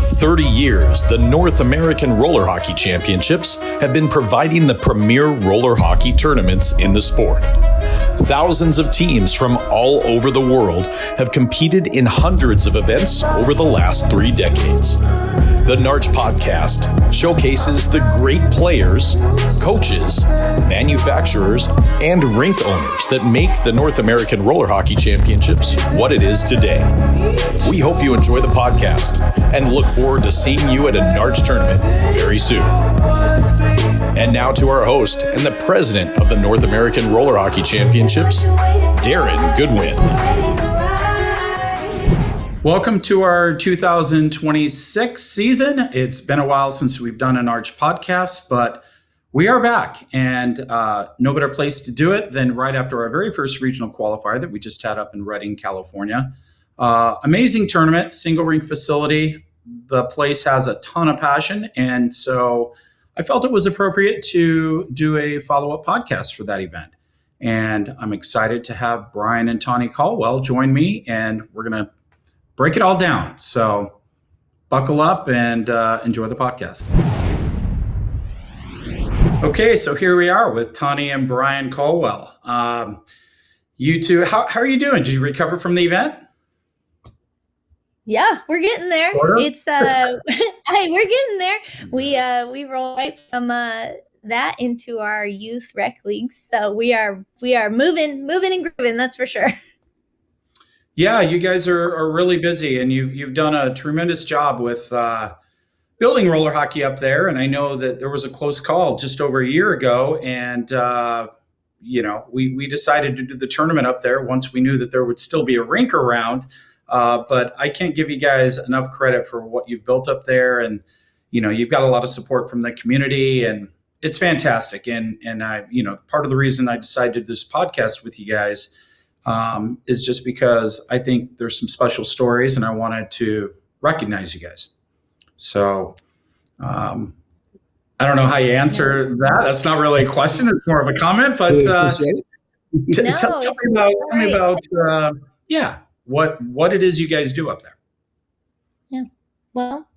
30 years, the North American Roller Hockey Championships have been providing the premier roller hockey tournaments in the sport. Thousands of teams from all over the world have competed in hundreds of events over the last 3 decades. The NARCH podcast showcases the great players, coaches, manufacturers, and rink owners that make the North American Roller Hockey Championships what it is today. We hope you enjoy the podcast and look forward to seeing you at a NARCH tournament very soon. And now to our host and the president of the North American Roller Hockey Championships, Daryn Goodwin. Welcome to our 2026 season. It's been a while since we've done a NARCH podcast, but we are back, and no better place to do it than right after our very first regional qualifier that we just had up in Redding, California. Amazing tournament, single rink facility. The place has a ton of passion, and so I felt it was appropriate to do a follow-up podcast for that event. And I'm excited to have Brian and Tawny Cowell join me, and we're going to break it all down. So buckle up and enjoy the podcast. Okay, so here we are with Tawny and Brian Cowell. You two, how are you doing? Did you recover from the event? Yeah, we're getting there. It's hey, we're getting there. We roll right from that into our youth rec leagues. So we are moving and grooving, that's for sure. Yeah, you guys are really busy, and you've done a tremendous job with building roller hockey up there. And I know that there was a close call just over a year ago, and we decided to do the tournament up there once we knew that there would still be a rink around. But I can't give you guys enough credit for what you've built up there, and you've got a lot of support from the community, and it's fantastic. And I, part of the reason I decided to do this podcast with you guys is just because I think there's some special stories, and I wanted to recognize you guys. So I don't know how you answer that. That's not really a question; it's more of a comment. But tell me about what it is you guys do up there. Yeah, well,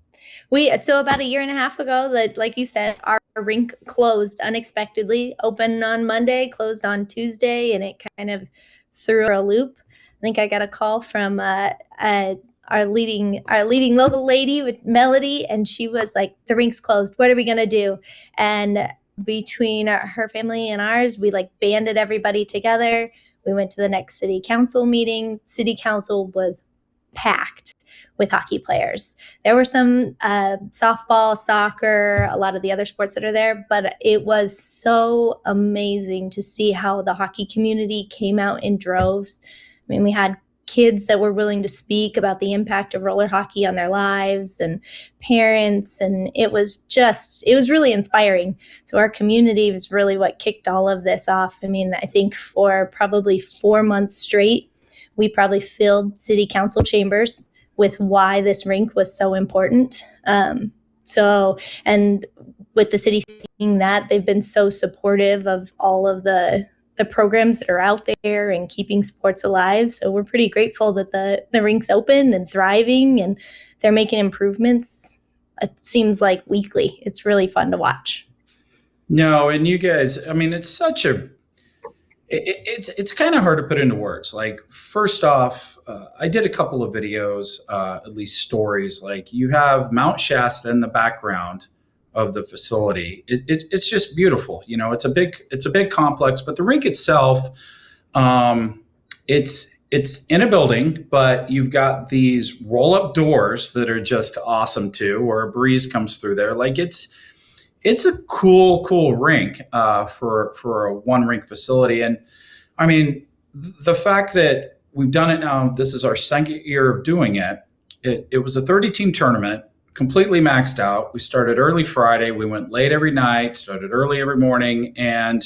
so about a year and a half ago, that, like you said, our rink closed unexpectedly. Opened on Monday, closed on Tuesday, and it kind of threw a loop. I think I got a call from our leading local lady with Melody, and she was like, "The rink's closed. What are we gonna do?" And between her family and ours, we banded everybody together. We went to the next city council meeting. City council was packed with hockey players. There were some softball, soccer, a lot of the other sports that are there, but it was so amazing to see how the hockey community came out in droves. I mean, we had kids that were willing to speak about the impact of roller hockey on their lives, and parents, and it was really inspiring. So our community was really what kicked all of this off. I mean, I think for probably 4 months straight, we probably filled city council chambers with why this rink was so important. And with the city seeing that, they've been so supportive of all of the programs that are out there and keeping sports alive. So we're pretty grateful that the rink's open and thriving, and they're making improvements. It seems like weekly. It's really fun to watch. No, and you guys, I mean, it's it's kind of hard to put into words. Like, first off, I did a couple of videos, at least stories. Like, you have Mount Shasta in the background of the facility. It's just beautiful. It's a big complex, but the rink itself, it's in a building, but you've got these roll up doors that are just awesome too, where a breeze comes through there. Like, it's a cool rink for a one rink facility. And I mean, the fact that we've done it now, this is our second year of doing it. It was a 30-team tournament, completely maxed out. We started early Friday. We went late every night, started early every morning, and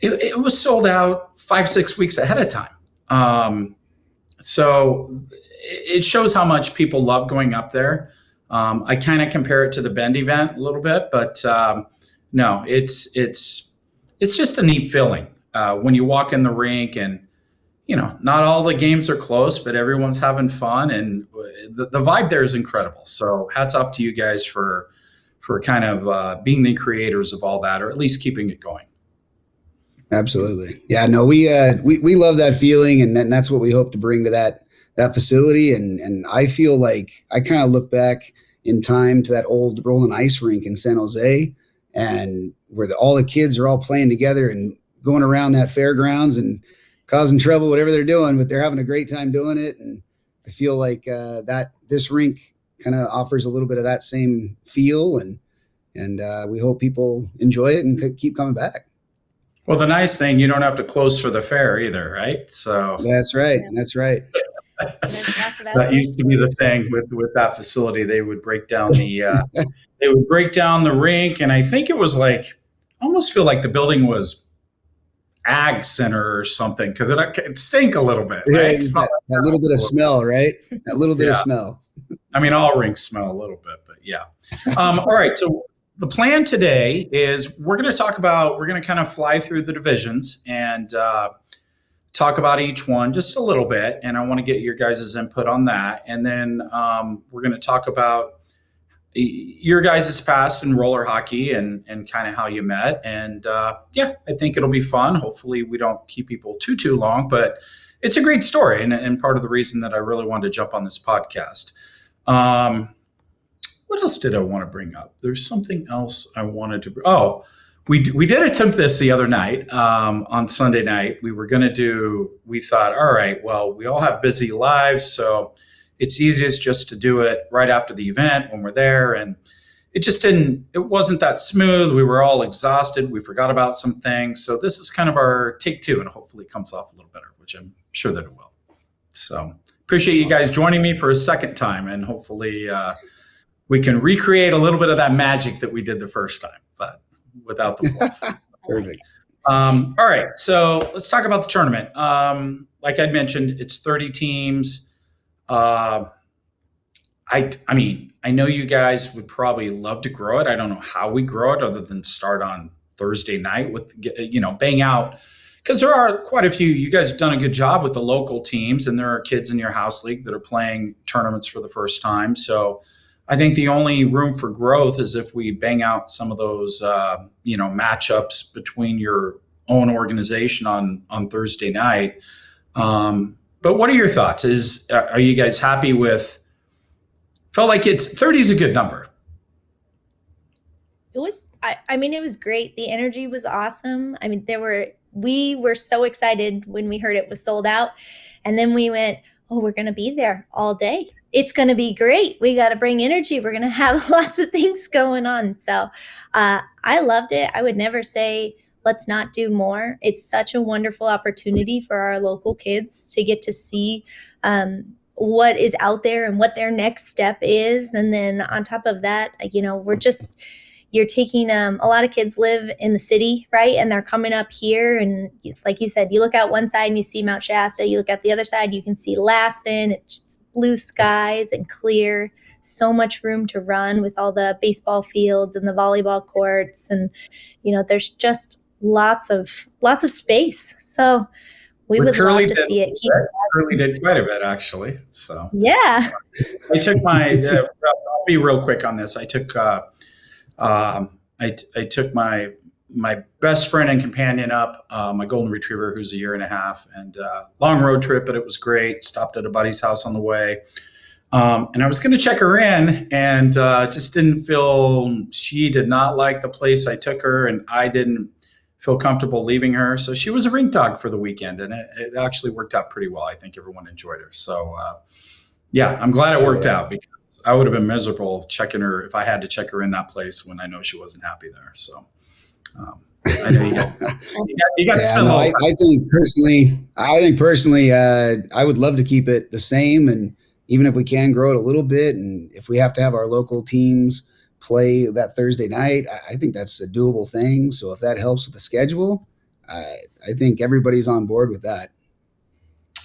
it was sold out 5-6 weeks ahead of time. So it shows how much people love going up there. I kind of compare it to the Bend event a little bit, but no, it's just a neat feeling when you walk in the rink, and not all the games are close, but everyone's having fun, and the vibe there is incredible. So hats off to you guys for kind of being the creators of all that, or at least keeping it going. Absolutely. Yeah, no, we love that feeling, and that's what we hope to bring to that facility. And I feel like I kind of look back in time to that old rolling ice rink in San Jose, and where all the kids are all playing together and going around that fairgrounds and causing trouble, whatever they're doing, but they're having a great time doing it. And I feel like that this rink kind of offers a little bit of that same feel, and we hope people enjoy it and keep coming back. Well, the nice thing, you don't have to close for the fair either, right? So that's right. That's right. That used to be the thing with that facility. They would break down the rink, and I think it was like, I almost feel like the building was ag center or something, because it stink a little bit, right? Yeah, that little bit of smell, right? That little bit of smell. I mean, all rinks smell a little bit, but yeah. All right, so the plan today is we're going to kind of fly through the divisions and talk about each one just a little bit, and I want to get your guys' input on that. And then we're going to talk about your guys' past in roller hockey and kind of how you met. And I think it'll be fun. Hopefully we don't keep people too long, but it's a great story and part of the reason that I really wanted to jump on this podcast. What else did I want to bring up? There's something else I wanted to. We did attempt this the other night on Sunday night. We thought, all right, well, we all have busy lives, so it's easiest just to do it right after the event when we're there. And it wasn't that smooth. We were all exhausted. We forgot about some things. So this is kind of our take two, and hopefully it comes off a little better, which I'm sure that it will. So appreciate you guys joining me for a second time, and hopefully we can recreate a little bit of that magic that we did the first time, but without the fluff. Perfect. All right, so let's talk about the tournament. Like I mentioned, it's 30 teams. I know you guys would probably love to grow it. I don't know how we grow it other than start on Thursday night with, bang out, because there are quite a few. You guys have done a good job with the local teams, and there are kids in your house league that are playing tournaments for the first time. So I think the only room for growth is if we bang out some of those, matchups between your own organization on Thursday night. But what are your thoughts? Are you guys happy with? Felt like 30 is a good number. It was. It was great. The energy was awesome. I mean, we were so excited when we heard it was sold out, and then we went, "Oh, we're going to be there all day. It's going to be great. We got to bring energy. We're going to have lots of things going on." So, I loved it. I would never say let's not do more. It's such a wonderful opportunity for our local kids to get to see what is out there and what their next step is. And then on top of that, you're taking a lot of kids live in the city, right? And they're coming up here. And like you said, you look out one side and you see Mount Shasta. You look at the other side, you can see Lassen. It's just blue skies and clear. So much room to run with all the baseball fields and the volleyball courts. And, there's just lots of space. So we would love to see it. Curly did quite a bit, actually. So yeah, I took my. I'll be real quick on this. I took my best friend and companion up, my golden retriever, who's a year and a half, and long road trip, but it was great. Stopped at a buddy's house on the way. And I was going to check her in, and just didn't feel. She did not like the place I took her, and I didn't feel comfortable leaving her. So she was a rink dog for the weekend, and it actually worked out pretty well. I think everyone enjoyed her. So, I'm glad it worked out, because I would have been miserable checking her if I had to check her in that place when I know she wasn't happy there. So I know you got to spend a little time. I think personally, I would love to keep it the same, and even if we can grow it a little bit, and if we have to have our local teams play that Thursday night, I think that's a doable thing. So if that helps with the schedule, I think everybody's on board with that.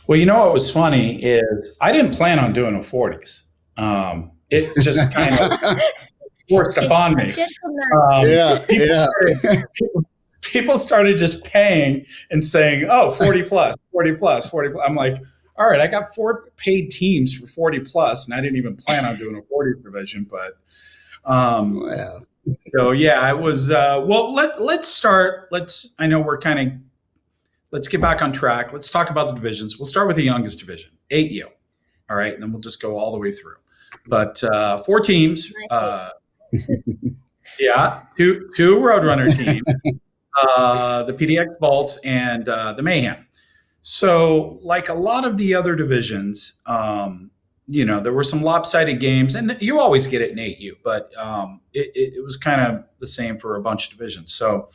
Well, what was funny is I didn't plan on doing a 40s. It just kind of forced upon me. people started just paying and saying, oh, 40 plus, 40 plus, 40 plus. I'm like, all right, I got 4 paid teams for 40 plus, and I didn't even plan on doing a 40 division, but Wow. so yeah, it was well, let's start. I know we're kind of, let's get back on track. Let's talk about the divisions. We'll start with the youngest division, 8U. All right, and then we'll just go all the way through. But 4 teams, yeah, two Roadrunner teams, the PDX Vaults and the Mayhem. So, like a lot of the other divisions, there were some lopsided games, and you always get it in 8U, but it was kind of the same for a bunch of divisions. So,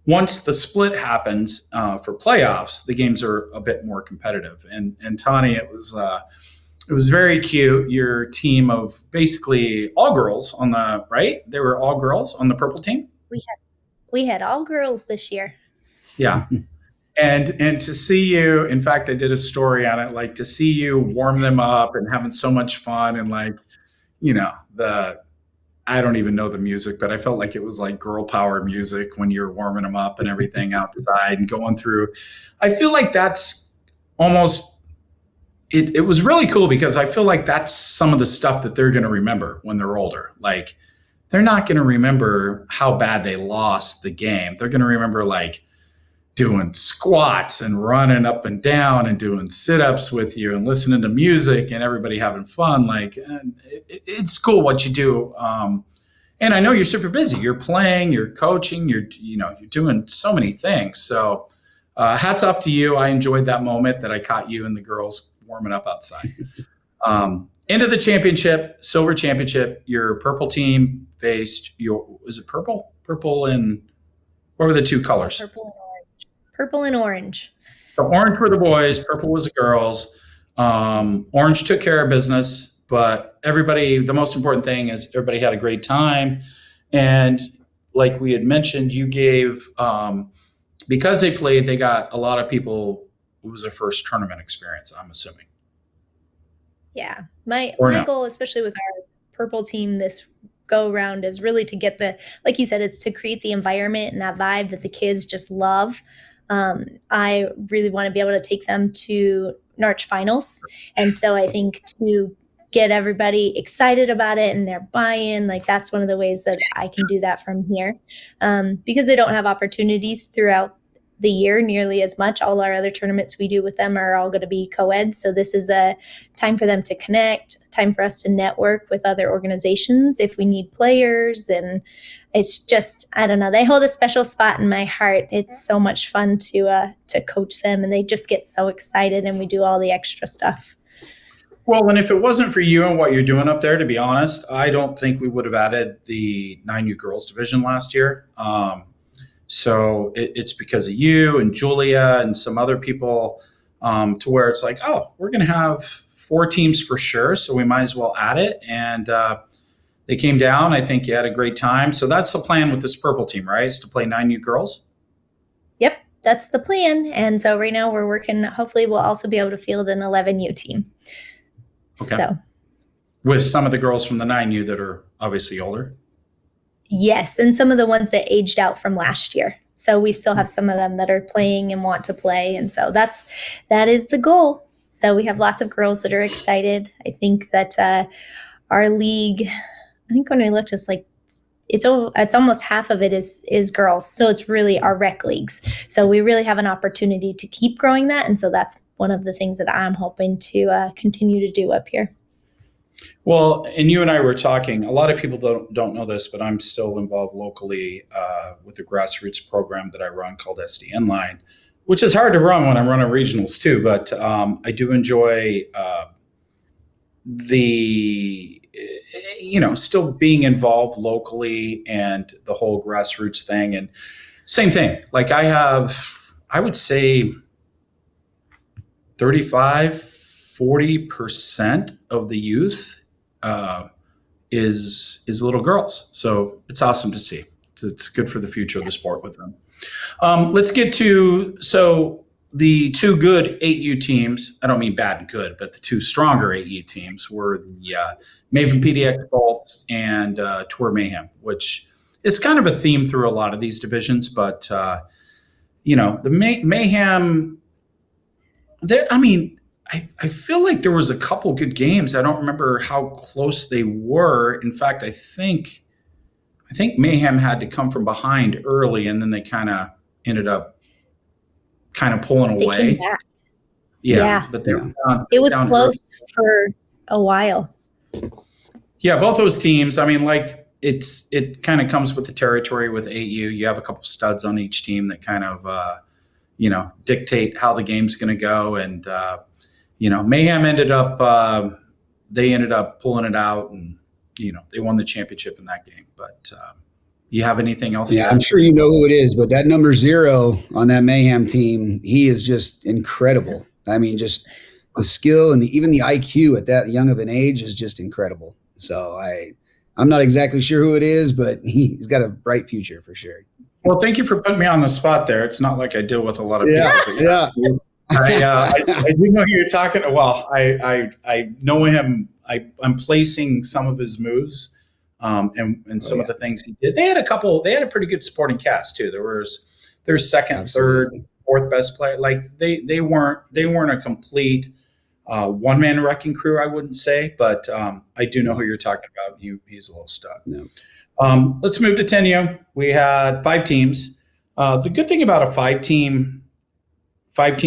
once the split happens for playoffs, the games are a bit more competitive. And Tawny, it was very cute. Your team of basically all girls on the right. They were all girls on the purple team. We had all girls this year. Yeah. And to see you, in fact, I did a story on it, like to see you warm them up and having so much fun and like, I don't even know the music, but I felt like it was like girl power music when you're warming them up and everything outside and going through. I feel like that's almost, it was really cool because I feel like that's some of the stuff that they're going to remember when they're older. Like they're not going to remember how bad they lost the game. They're going to remember like doing squats and running up and down and doing sit-ups with you and listening to music and everybody having fun. Like it's cool what you do. And I know you're super busy. You're playing, you're coaching, you're doing so many things. So hats off to you. I enjoyed that moment that I caught you and the girls warming up outside. Into the championship, silver championship, your purple team faced is it purple? Purple and what were the 2 colors? Purple and orange. So orange were the boys, purple was the girls. Orange took care of business, but the most important thing is everybody had a great time. And like we had mentioned, you gave, because they played, they got a lot of people, it was their first tournament experience, I'm assuming. Yeah. My goal, especially with our purple team this go around, is really to get like you said, it's to create the environment and that vibe that the kids just love. I really want to be able to take them to NARCh finals. And so I think to get everybody excited about it and their buy-in, like that's one of the ways that I can do that from here. Because they don't have opportunities throughout the year nearly as much. All our other tournaments we do with them are all going to be co-ed. So this is a time for them to connect, time for us to network with other organizations if we need players. And it's just, I don't know, they hold a special spot in my heart. It's so much fun to coach them, and they just get so excited, and we do all the extra stuff. Well, and if it wasn't for you and what you're doing up there, to be honest, I don't think we would have added the 9U girls division last year. So it's because of you and Julia and some other people, to where it's like, oh, we're going to have 4 teams for sure, so we might as well add it. And they came down. I think you had a great time. So that's the plan with this purple team, right? Is to play 9U girls? Yep, that's the plan. And so right now we're working, hopefully we'll also be able to field an 11U team. Okay. So. With some of the girls from the 9U that are obviously older? Yes, and some of the ones that aged out from last year. So we still have some of them that are playing and want to play. And so that is the goal. So we have lots of girls that are excited. I think that our league, I think when we looked, it's like it's almost half of it is girls. So it's really our rec leagues. So we really have an opportunity to keep growing that. And so that's one of the things that I'm hoping to continue to do up here. Well, and you and I were talking, a lot of people don't know this, but I'm still involved locally with a grassroots program that I run called SDN Line, which is hard to run when I'm running regionals too. But I do enjoy still being involved locally and the whole grassroots thing. And same thing, like I would say 35-40% of the youth is little girls. So it's awesome to see. It's good for the future of the sport with them. Let's get to, so the 2 good 8U teams, I don't mean bad and good, but the 2 stronger 8U teams were the Mavin PDX Vaults and Tour Mayhem, which it's kind of a theme through a lot of these divisions, but the Mayhem. I feel like there was a couple good games. I don't remember how close they were. In fact, I think Mayhem had to come from behind early, and then they kind of ended up pulling away. They came back. Yeah, but it was close for a while. Yeah, both those teams. I mean, like it kind of comes with the territory with AU. You have a couple studs on each team that kind of dictate how the game's going to go, and Mayhem ended up pulling it out, and they won the championship in that game. But you have anything else? Yeah, I'm sure you know who it is, but that number 0 on that Mayhem team, he is just incredible. I mean, just the skill and even the IQ at that young of an age is just incredible. So I'm not exactly sure who it is, but he's got a bright future for sure. Well, thank you for putting me on the spot there. It's not like I deal with a lot of people. Yeah. I do know who you're talking to. Well, I know him. I'm placing some of his moves and some of the things he did. They had a pretty good supporting cast too. There was second, Absolutely. third, fourth best player. Like they weren't a complete one-man wrecking crew, I wouldn't say, but I do know who you're talking about. He's a little stud. No. Let's move to 10U. We had 5 teams. The good thing about a five-team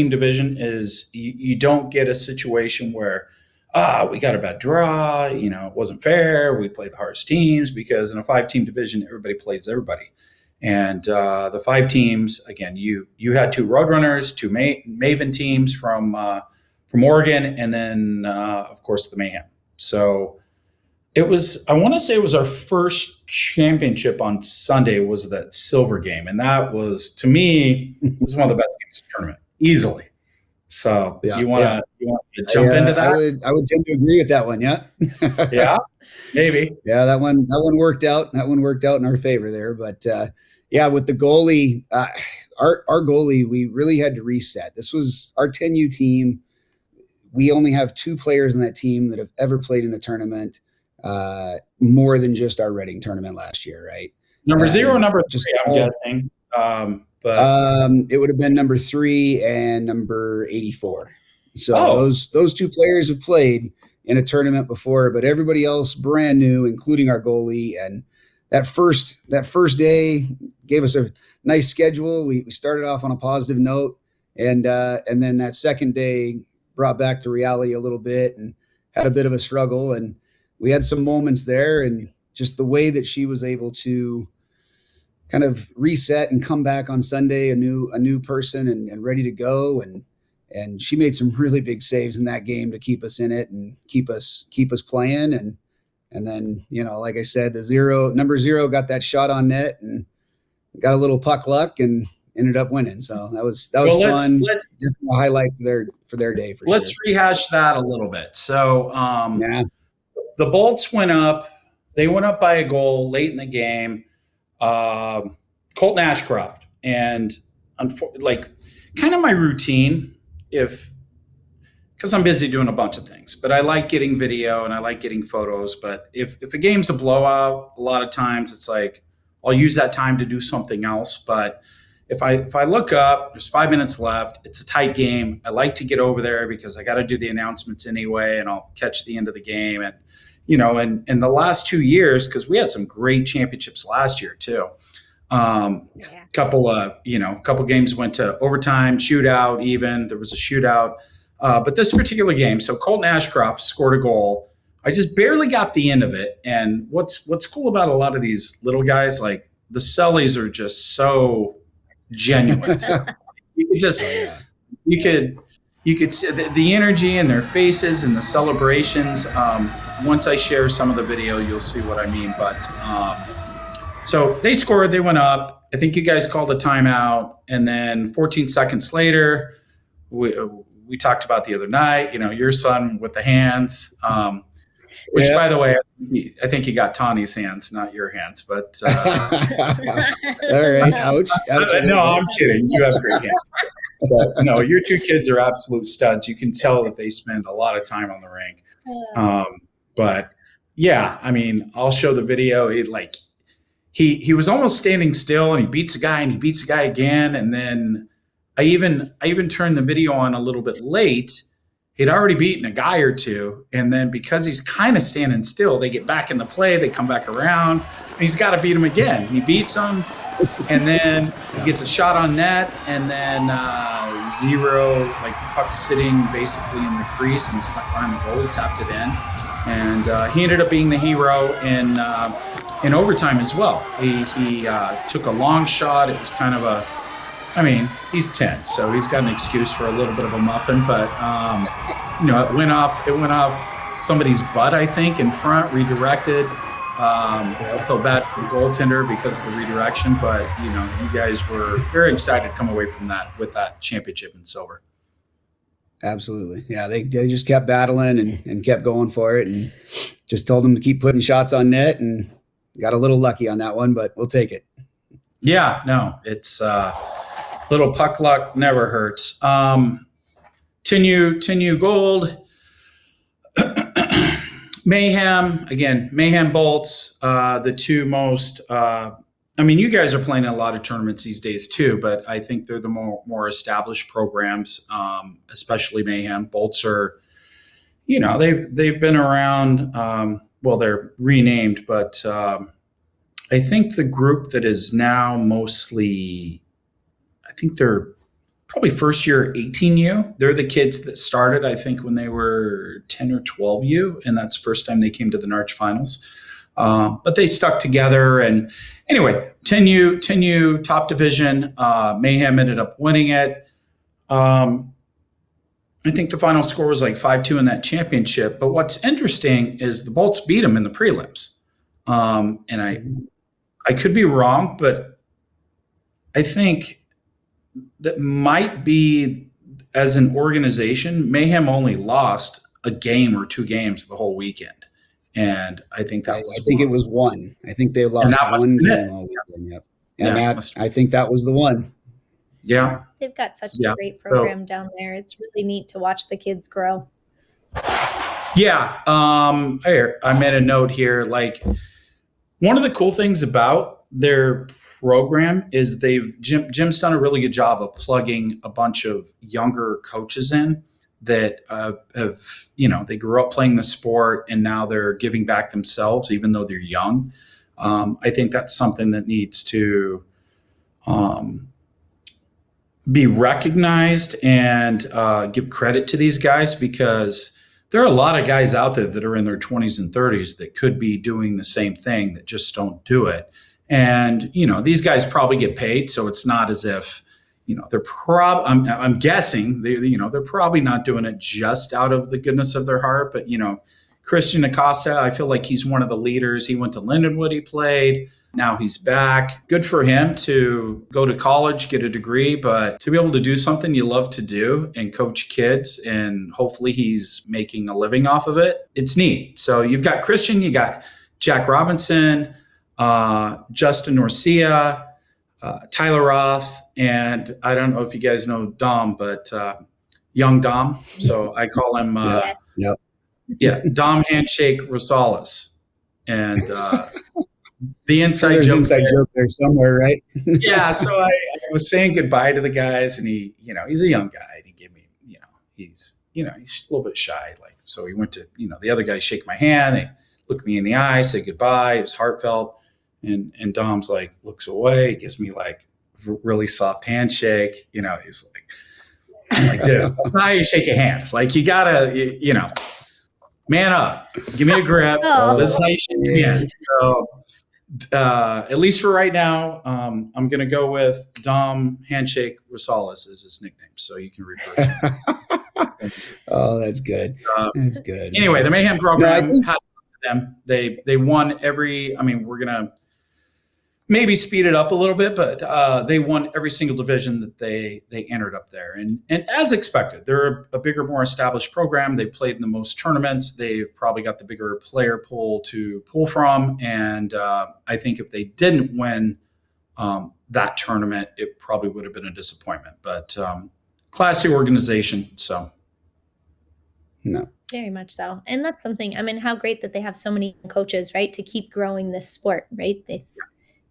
division is you don't get a situation where we got a bad draw, it wasn't fair, we played the hardest teams, because in a 5-team division, everybody plays everybody. And the 5 teams, again, you had 2 Roadrunners, 2 Mavin teams from Oregon, and then, of course, the Mayhem. So I want to say it was our first championship on Sunday was that silver game. And that was, to me, was one of the best games of the tournament, easily. So you want to jump into that? I would tend to agree with that one. Yeah. Yeah, maybe. Yeah, that one worked out. That one worked out in our favor there. But with the goalie, our goalie, we really had to reset. This was our 10U team. We only have 2 players in that team that have ever played in a tournament more than just our Redding tournament last year, right? Number 0, number 3, I'm guessing. But it would have been number 3 and number 84. So those 2 players have played in a tournament before, but everybody else brand new, including our goalie. And that first day gave us a nice schedule. We started off on a positive note, and then that second day brought back to reality a little bit and had a bit of a struggle. And we had some moments there, and just the way that she was able to kind of reset and come back on Sunday, a new person and ready to go. And she made some really big saves in that game to keep us in it and keep us playing. And then, like I said, number 0 got that shot on net and got a little puck luck and ended up winning. So that was fun. Just a highlight for their day. Let's rehash that a little bit. So the Bolts went up. They went up by a goal late in the game. Colton Ashcroft, and kind of my routine, because I'm busy doing a bunch of things, but I like getting video and I like getting photos. But if a game's a blowout, a lot of times it's like I'll use that time to do something else. But if I look up, there's 5 minutes left, it's a tight game, I like to get over there because I got to do the announcements anyway, and I'll catch the end of the game. And in the last 2 years, because we had some great championships last year too. Couple games went to overtime, shootout, even there was a shootout. But this particular game, so Colton Ashcroft scored a goal. I just barely got the end of it. And what's cool about a lot of these little guys, like the Sellies are just so genuine. You could see the energy in their faces and the celebrations. Once I share some of the video, you'll see what I mean. But so they scored, they went up. I think you guys called a timeout, and then 14 seconds later, we talked about the other night. Your son with the hands, which by the way, I think he got Tawny's hands, not your hands. But all right, ouch. No, I'm kidding. You have great hands. But, no, your 2 kids are absolute studs. You can tell that they spend a lot of time on the rink. But yeah, I mean, I'll show the video. he was almost standing still, and he beats a guy and he beats a guy again. And then I even turned the video on a little bit late. He'd already beaten a guy or two. And then because he's kind of standing still, they get back into play. They come back around. And he's got to beat him again. He beats him. And then he gets a shot on net. And then zero, like puck sitting basically in the crease. And he's stuck behind the goal. He tapped it in. And he ended up being the hero in overtime as well. He took a long shot. It was kind of he's 10, so he's got an excuse for a little bit of a muffin, but it went off somebody's butt, I think, in front, redirected. I felt bad for the goaltender because of the redirection, but you guys were very excited to come away from that with that championship in silver. Absolutely. Yeah, they just kept battling and kept going for it, and just told them to keep putting shots on net, and got a little lucky on that one, but we'll take it. Yeah, no, it's little puck luck never hurts. Tinu Gold, Mayhem Bolts, the two most, you guys are playing in a lot of tournaments these days too, but I think they're the more established programs, especially Mayhem. Bolts are, they've been around, they're renamed, but I think the group that is now mostly, I think they're probably first year 18U. They're the kids that started, I think, when they were 10 or 12U, and that's the first time they came to the NARCh finals. But they stuck together. And anyway, 10U top division. Mayhem ended up winning it. I think the final score was like 5-2 in that championship. But what's interesting is the Bolts beat them in the prelims. And I could be wrong, but I think that might be, as an organization, Mayhem only lost a game or two games the whole weekend. And I think that was it was one. I think they lost one game all weekend. Yep. And I think that was the one. Yeah. They've got such a great program down there. It's really neat to watch the kids grow. Yeah. I made a note here. Like, one of the cool things about their program is Jim's done a really good job of plugging a bunch of younger coaches in that have, they grew up playing the sport and now they're giving back themselves, even though they're young. I think that's something that needs to be recognized and give credit to these guys, because there are a lot of guys out there that are in their 20s and 30s that could be doing the same thing that just don't do it. And, these guys probably get paid. So it's not as if, they're I'm guessing they're probably not doing it just out of the goodness of their heart. But, Christian Acosta, I feel like he's one of the leaders. He went to Lindenwood, he played. Now he's back. Good for him to go to college, get a degree, but to be able to do something you love to do and coach kids, and hopefully he's making a living off of it. It's neat. So you've got Christian, you got Jack Robinson, Justin Norcia, Tyler Roth, and I don't know if you guys know Dom, but young Dom. So I call him Dom Handshake Rosales. And the inside joke there somewhere, right? Yeah. So I was saying goodbye to the guys, and he's a young guy, and he gave me, he's a little bit shy. Like, so he went to, the other guys shake my hand. They look me in the eye, say goodbye. It was heartfelt. And Dom's like, looks away, gives me like really soft handshake. He's like, I'm like, dude, now you shake a hand. Like, you gotta, man up, give me a grip. This is how you shake your hand. So, at least for right now, I'm going to go with Dom Handshake Rosales as his nickname, so you can refer to him. Oh, that's good. That's good. Anyway, the Mayhem program had them. They won every. We're going to maybe speed it up a little bit, but they won every single division that they entered up there, and as expected, they're a bigger, more established program. They played in the most tournaments. They've probably got the bigger player pool to pull from, and I think if they didn't win that tournament, it probably would have been a disappointment. But classy organization, so no. Very much so. And that's something, how great that they have so many coaches, right, to keep growing this sport, right?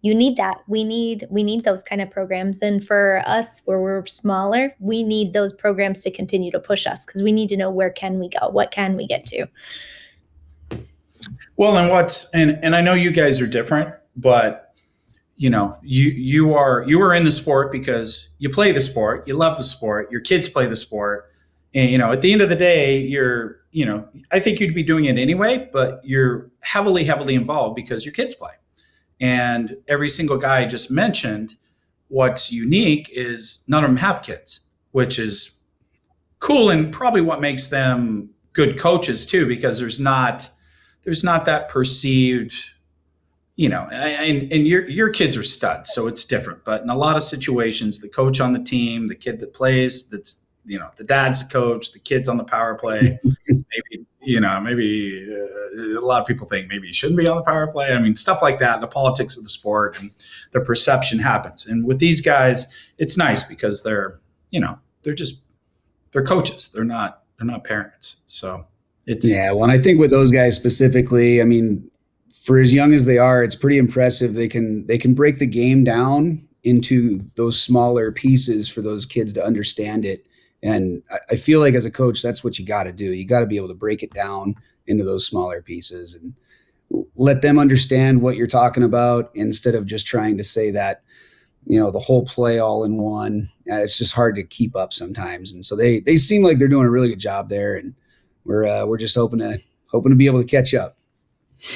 you need that. We need those kind of programs. And for us, where we're smaller, we need those programs to continue to push us, because we need to know where can we go, what can we get to. Well, and I know you guys are different, but you are in the sport because you play the sport, you love the sport, your kids play the sport, and at the end of the day, I think you'd be doing it anyway, but you're heavily involved because your kids play. And every single guy I just mentioned, what's unique is none of them have kids, which is cool, and probably what makes them good coaches too, because there's not that perceived, and your kids are studs, so it's different. But in a lot of situations, the coach on the team, the kid that plays, that's, the dad's the coach, the kid's on the power play. maybe a lot of people think maybe you shouldn't be on the power play. I mean, stuff like that, the politics of the sport and the perception happens. And with these guys, it's nice because they're coaches. They're not parents. So it's, well, and I think with those guys specifically, I mean, for as young as they are, it's pretty impressive. They can break the game down into those smaller pieces for those kids to understand it. And I feel like as a coach, that's what you got to do. You got to be able to break it down into those smaller pieces and let them understand what you're talking about, instead of just trying to say that, the whole play all in one. It's just hard to keep up sometimes. And so they seem like they're doing a really good job there. And we're just hoping to be able to catch up.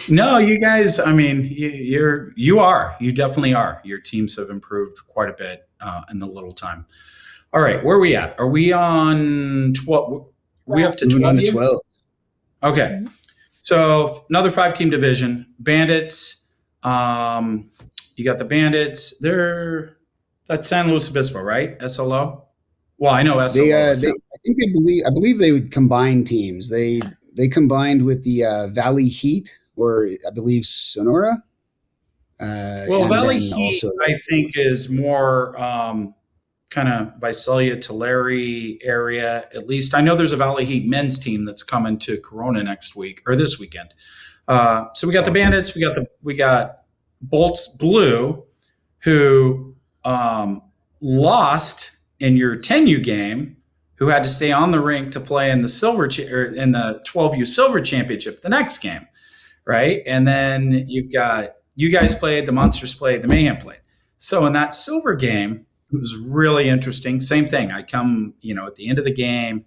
No, you guys, I mean, you definitely are. Your teams have improved quite a bit in the little time. All right, where are we at? Are we on 12? Are we up to 12? 12. Okay. So another 5-team division. Bandits. You got the Bandits. That's San Luis Obispo, right? SLO? Well, I know SLO. I believe they would combine teams. They combined with the Valley Heat, or I believe Sonora. Valley Heat, I think, is more kind of Visalia, Tulare area. At least I know there's a Valley Heat men's team that's coming to Corona next week or this weekend. So we got the Bandits. We got Bolts Blue, who lost in your 10U game, who had to stay on the rink to play in the in the 12U Silver Championship the next game, right? And then you guys played, the Monsters played, the Mayhem played. So in that silver game, it was really interesting. Same thing. I come, at the end of the game,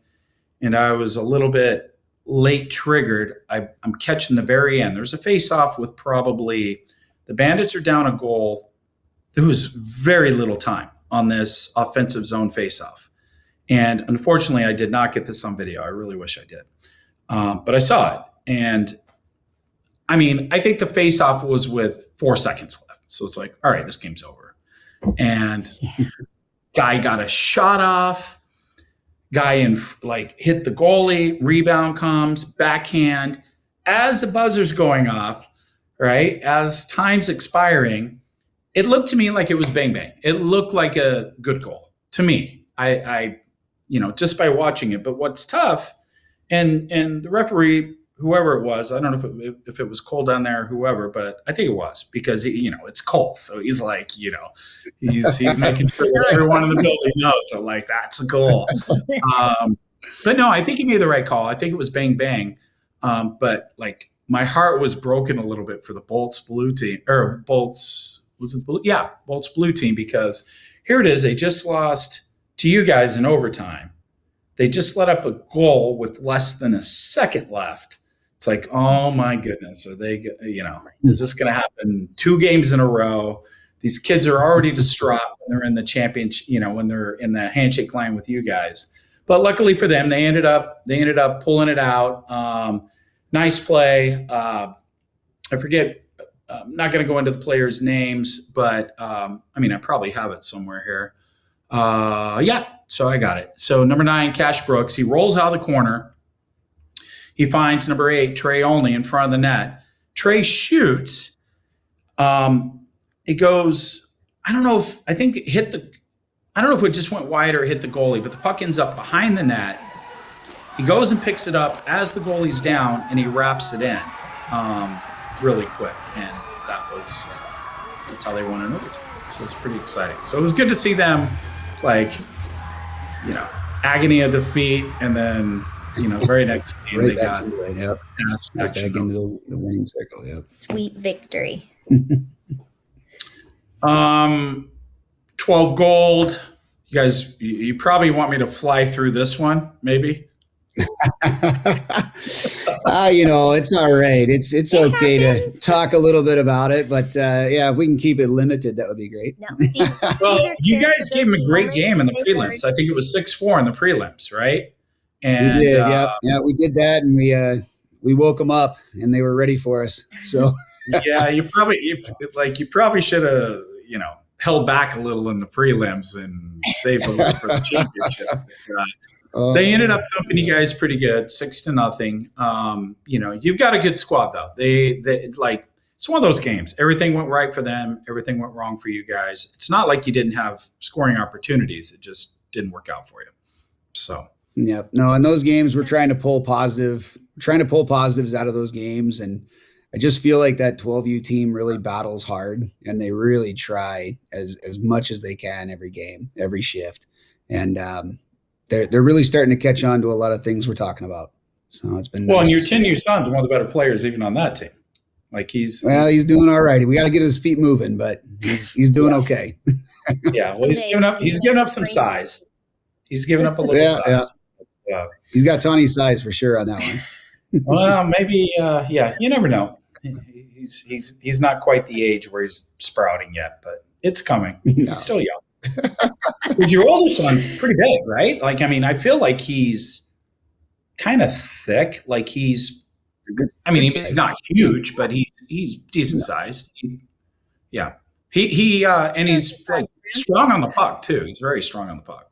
and I was a little bit late triggered. I'm catching the very end. There's a face-off with probably the Bandits are down a goal. There was very little time on this offensive zone face-off. And unfortunately, I did not get this on video. I really wish I did. But I saw it. And I mean, I think the face-off was with 4 seconds left. So it's like, all right, this game's over. And guy got a shot off. Guy hit the goalie. Rebound comes, backhand. As the buzzer's going off, right, as time's expiring, it looked to me like it was bang bang. It looked like a good goal to me. I just by watching it. But what's tough, and the referee, whoever it was, I don't know if it was Cole down there or whoever, but I think it was, because it's Cole. So he's like, he's making sure that everyone in the building knows that, like, that's a goal. But no, I think he made the right call. I think it was bang bang. But like, my heart was broken a little bit for the Bolts Blue team, or Bolts, was it Blue? Yeah, Bolts Blue team, because here it is. They just lost to you guys in overtime. They just let up a goal with less than a second left. It's like, oh my goodness, are they, is this going to happen 2 games in a row? These kids are already distraught when they're in the championship, when they're in the handshake line with you guys. But luckily for them, they ended up pulling it out. Nice play. I forget, I'm not going to go into the players' names, but I probably have it somewhere here. So I got it. So number 9, Cash Brooks, he rolls out of the corner. He finds number 8, Trey Only, in front of the net. Trey shoots. It goes, I don't know if it just went wide or hit the goalie, but the puck ends up behind the net. He goes and picks it up as the goalie's down, and he wraps it in really quick. And that that's how they won in overtime. So it's pretty exciting. So it was good to see them, like, you know, agony of defeat, and then, you know, very next game they got back into the winning circle. Yep. Sweet victory. 12 gold. You guys, you probably want me to fly through this one, maybe. You know, it's all right. It's okay to talk a little bit about it, but yeah, if we can keep it limited, that would be great. No, well, you guys gave him a great game in the prelims. I think it was 6-4 in the prelims, right? And we did, yeah, we did that, and we woke them up, and they were ready for us. So yeah, you probably should have, you know, held back a little in the prelims and saved a little for the championship. They ended up thumping you guys pretty good, 6-0. You know, you've got a good squad though. They like, it's one of those games. Everything went right for them. Everything went wrong for you guys. It's not like you didn't have scoring opportunities. It just didn't work out for you. So. Yep. No, in those games, we're trying to pull positives out of those games. And I just feel like that 12U team really battles hard, and they really try as much as they can every game, every shift. And they're really starting to catch on to a lot of things we're talking about. So it's been well, nice. And your 10U son's one of the better players even on that team. Like he's doing all right. We got to get his feet moving, but he's doing okay. Yeah. Well, he's given up some size. He's given up a little size. Yeah. He's got Tawny's size for sure on that one. Well, maybe. Yeah. You never know. He's not quite the age where he's sprouting yet, but it's coming. No. He's still young. Because your oldest son's pretty big, right? Like, I mean, I feel like he's kind of thick. Like he's not huge, but he's decent sized. Yeah. He and he's like strong on the puck too. He's very strong on the puck.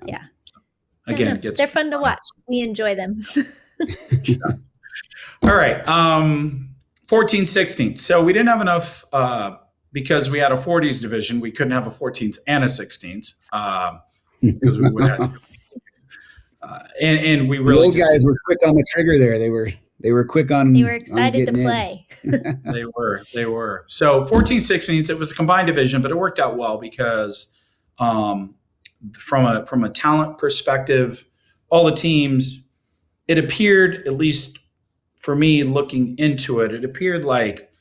Yeah. So, again, they're fun to watch. We enjoy them. All right. 14-16. So we didn't have enough because we had a 40s division. We couldn't have a 14s and a 16s because we would have and we really the old guys were quick on the trigger there. They were quick on. They were excited to play. They were. So 14-16s. It was a combined division, but it worked out well because from a talent perspective, all the teams. It appeared, at least for me looking into it, it appeared like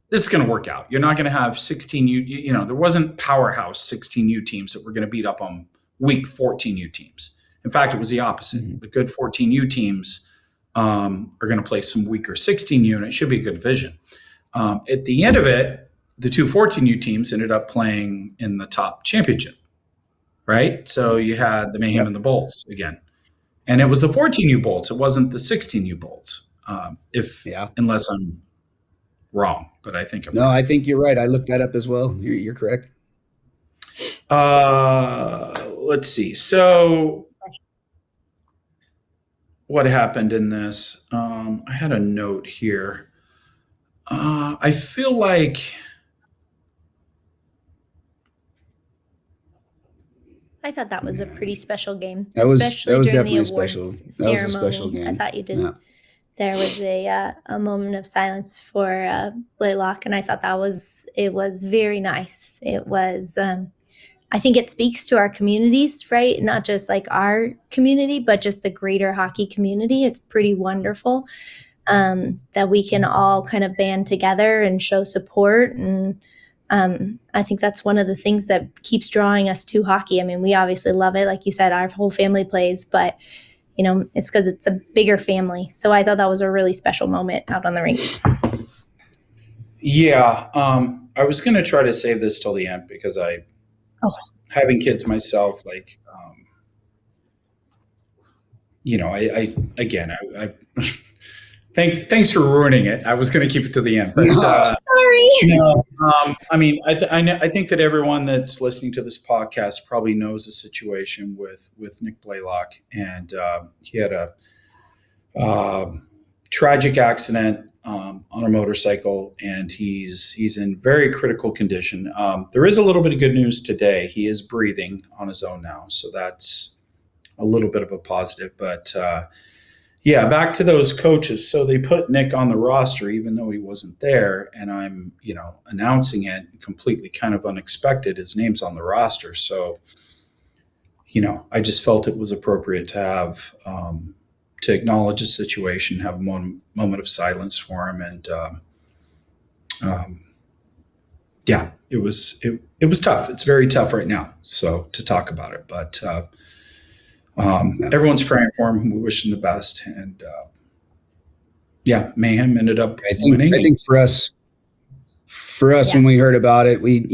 this is going to work out. You're not going to have 16U, you know, there wasn't powerhouse 16U teams that were going to beat up on weak 14U teams. In fact, it was the opposite. Mm-hmm. The good 14U teams are going to play some weaker 16U, and it should be a good division. At the end of it, the two 14U teams ended up playing in the top championship, right? So you had the Mayhem and the Bolts again. And it was the 14U Bolts. It wasn't the 16U Bolts. Unless I'm wrong, but I think I'm right. I think you're right. I looked that up as well. You're correct. Let's see. So what happened in this? I had a note here. I feel like I thought that was a pretty special game. That was especially during definitely the awards special. ceremony. That was a special game. I thought you did. Yeah. There was a moment of silence for Blaylock, and I thought it was very nice. It was, I think it speaks to our communities, right? Not just like our community, but just the greater hockey community. It's pretty wonderful that we can all kind of band together and show support. And I think that's one of the things that keeps drawing us to hockey. I mean, we obviously love it. Like you said, our whole family plays, but you know, it's because it's a bigger family. So I thought that was a really special moment out on the rink. Yeah. I was going to try to save this till the end because having kids myself, like, you know, I thanks for ruining it. I was going to keep it to the end, but sorry. You know, I mean, I think that everyone that's listening to this podcast probably knows the situation with Nick Blaylock, and he had a tragic accident on a motorcycle, and he's in very critical condition. There is a little bit of good news today. He is breathing on his own now, so that's a little bit of a positive, but. Yeah, back to those coaches. So they put Nick on the roster, even though he wasn't there. And I'm, announcing it completely kind of unexpected. His name's on the roster. So, I just felt it was appropriate to have, to acknowledge the situation, have a moment of silence for him. And, it was tough. It's very tough right now. So to talk about it, but, everyone's praying for him. We wish him the best. And Mayhem ended up winning. I think for us, when we heard about it, we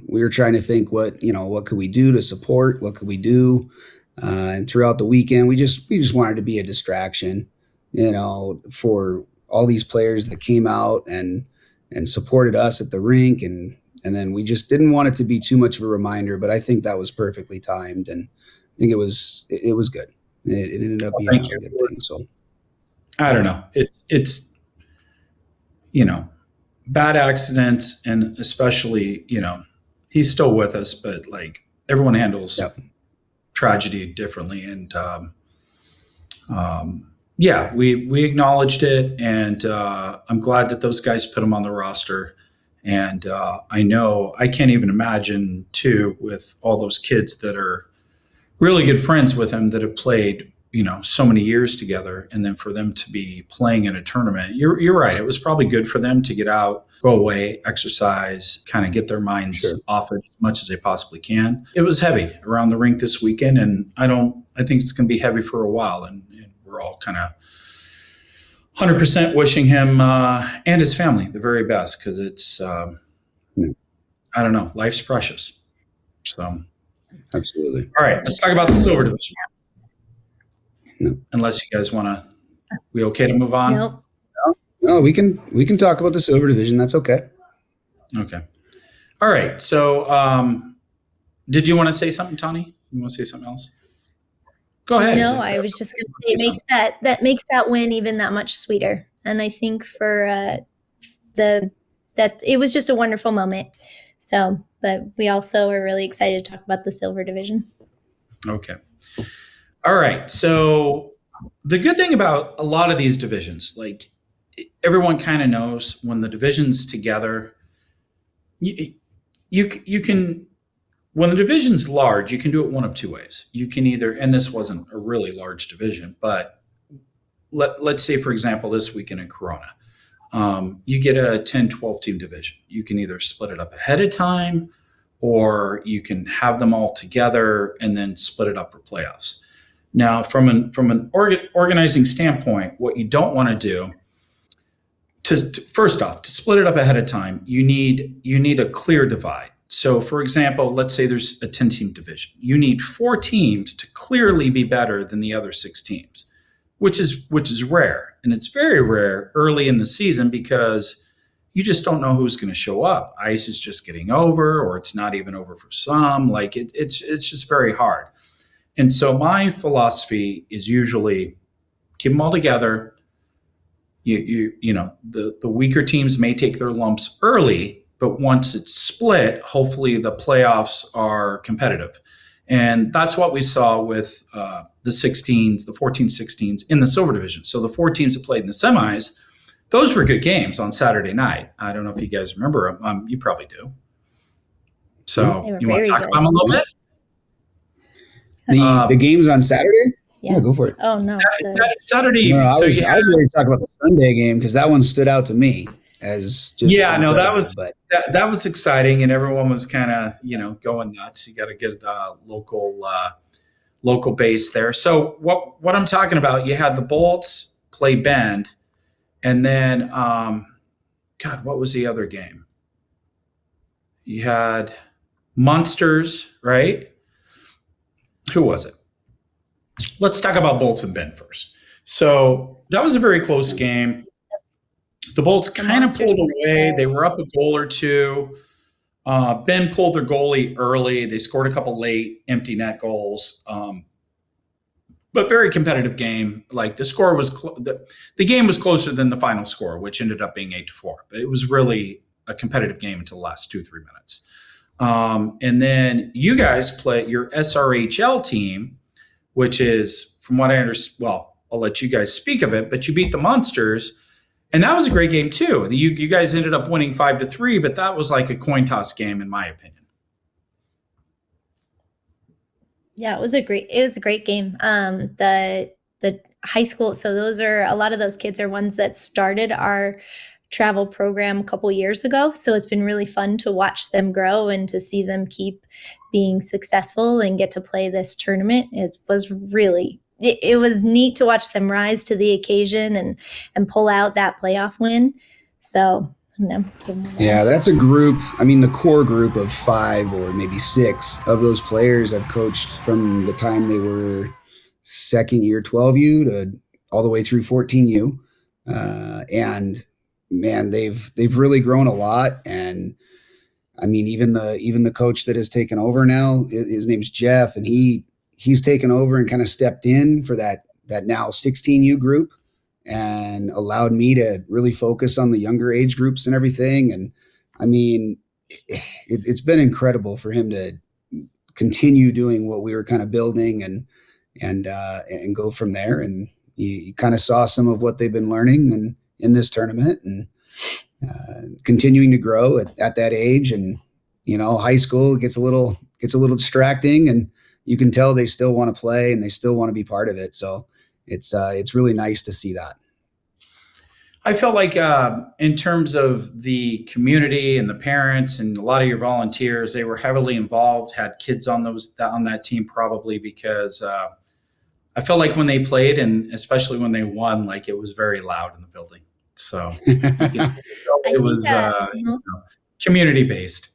were trying to think what could we do to support? What could we do? And throughout the weekend, we just wanted to be a distraction, for all these players that came out and supported us at the rink. And then we just didn't want it to be too much of a reminder, but I think that was perfectly timed. And I think it was good. It ended up being a good thing. So I don't know. It's bad accidents, and especially he's still with us, but like everyone handles tragedy differently. And we acknowledged it, and I'm glad that those guys put him on the roster. And I know I can't even imagine too, with all those kids that are really good friends with him that have played, so many years together. And then for them to be playing in a tournament, you're right. It was probably good for them to get out, go away, exercise, kind of get their minds off it as much as they possibly can. It was heavy around the rink this weekend. And I think it's going to be heavy for a while. And we're all kind of 100% wishing him and his family the very best. Cause it's, I don't know, life's precious. So. Absolutely. All right, let's talk about the silver division. No. Unless you guys want to, we okay to move on? Nope. No, we can talk about the silver division. That's okay. Okay. All right. So, did you want to say something, Tawny? You want to say something else? Go ahead. No, I was just going to say it makes that win even that much sweeter. And I think for that it was just a wonderful moment. So, but we also are really excited to talk about the silver division. Okay. All right. So the good thing about a lot of these divisions, like everyone kind of knows when the division's together, you can, when the division's large, you can do it one of two ways. You can either, and this wasn't a really large division, but let's say, for example, this weekend in Corona, you get a 10, 12 team division. You can either split it up ahead of time, or you can have them all together and then split it up for playoffs. Now, from an organizing standpoint, what you don't want to do, first off, to split it up ahead of time, you need a clear divide. So, for example, let's say there's a 10-team division. You need 4 teams to clearly be better than the other 6 teams, which is rare. And it's very rare early in the season because you just don't know who's going to show up. Ice is just getting over, or it's not even over for some. Like it's just very hard. And so my philosophy is usually keep them all together. The weaker teams may take their lumps early, but once it's split, hopefully the playoffs are competitive. And that's what we saw with the 16s, the 14-16s in the silver division. So the 4 teams that played in the semis, those were good games on Saturday night. I don't know if you guys remember them. You probably do. So you want to talk about them a little bit? The games on Saturday? Yeah, go for it. Oh, no. Saturday. No, I was ready to talk about the Sunday game because that one stood out to me as just that was exciting, and everyone was kind of going nuts. You got to get local base there. So what I'm talking about, you had the Bolts play Bend, and then what was the other game? You had Munsters, right? Who was it? Let's talk about Bolts and Bend first. So that was a very close game. The Bolts kind of pulled away. They were up a goal or two. Ben pulled their goalie early. They scored a couple late empty net goals. But very competitive game. Like the score was the game was closer than the final score, which ended up being 8-4. But it was really a competitive game until the last 2-3 minutes. And then you guys play your SRHL team, which is, from what I understand, well, let you guys speak of it, but you beat the Monsters, and that was a great game too. You guys ended up winning 5-3, but that was like a coin toss game in my opinion. Yeah, it was a great game. The high school, so a lot of those kids are ones that started our travel program a couple years ago. So it's been really fun to watch them grow and to see them keep being successful and get to play this tournament. It was neat to watch them rise to the occasion and pull out that playoff win. So yeah, that's a group. I mean, the core group of 5 or maybe 6 of those players I've coached from the time they were second year 12U to all the way through 14U. And man, they've really grown a lot. And I mean, even the coach that has taken over now, his name's Jeff, and he's taken over and kind of stepped in for that now 16U group and allowed me to really focus on the younger age groups and everything. And I mean, it's been incredible for him to continue doing what we were kind of building and go from there. And you kind of saw some of what they've been learning and in this tournament and continuing to grow at that age. And, high school gets a little distracting, and you can tell they still want to play and they still want to be part of it. So it's really nice to see that. I felt like in terms of the community and the parents and a lot of your volunteers, they were heavily involved, had kids on that team probably because I felt like when they played and especially when they won, like it was very loud in the building. So it was community based.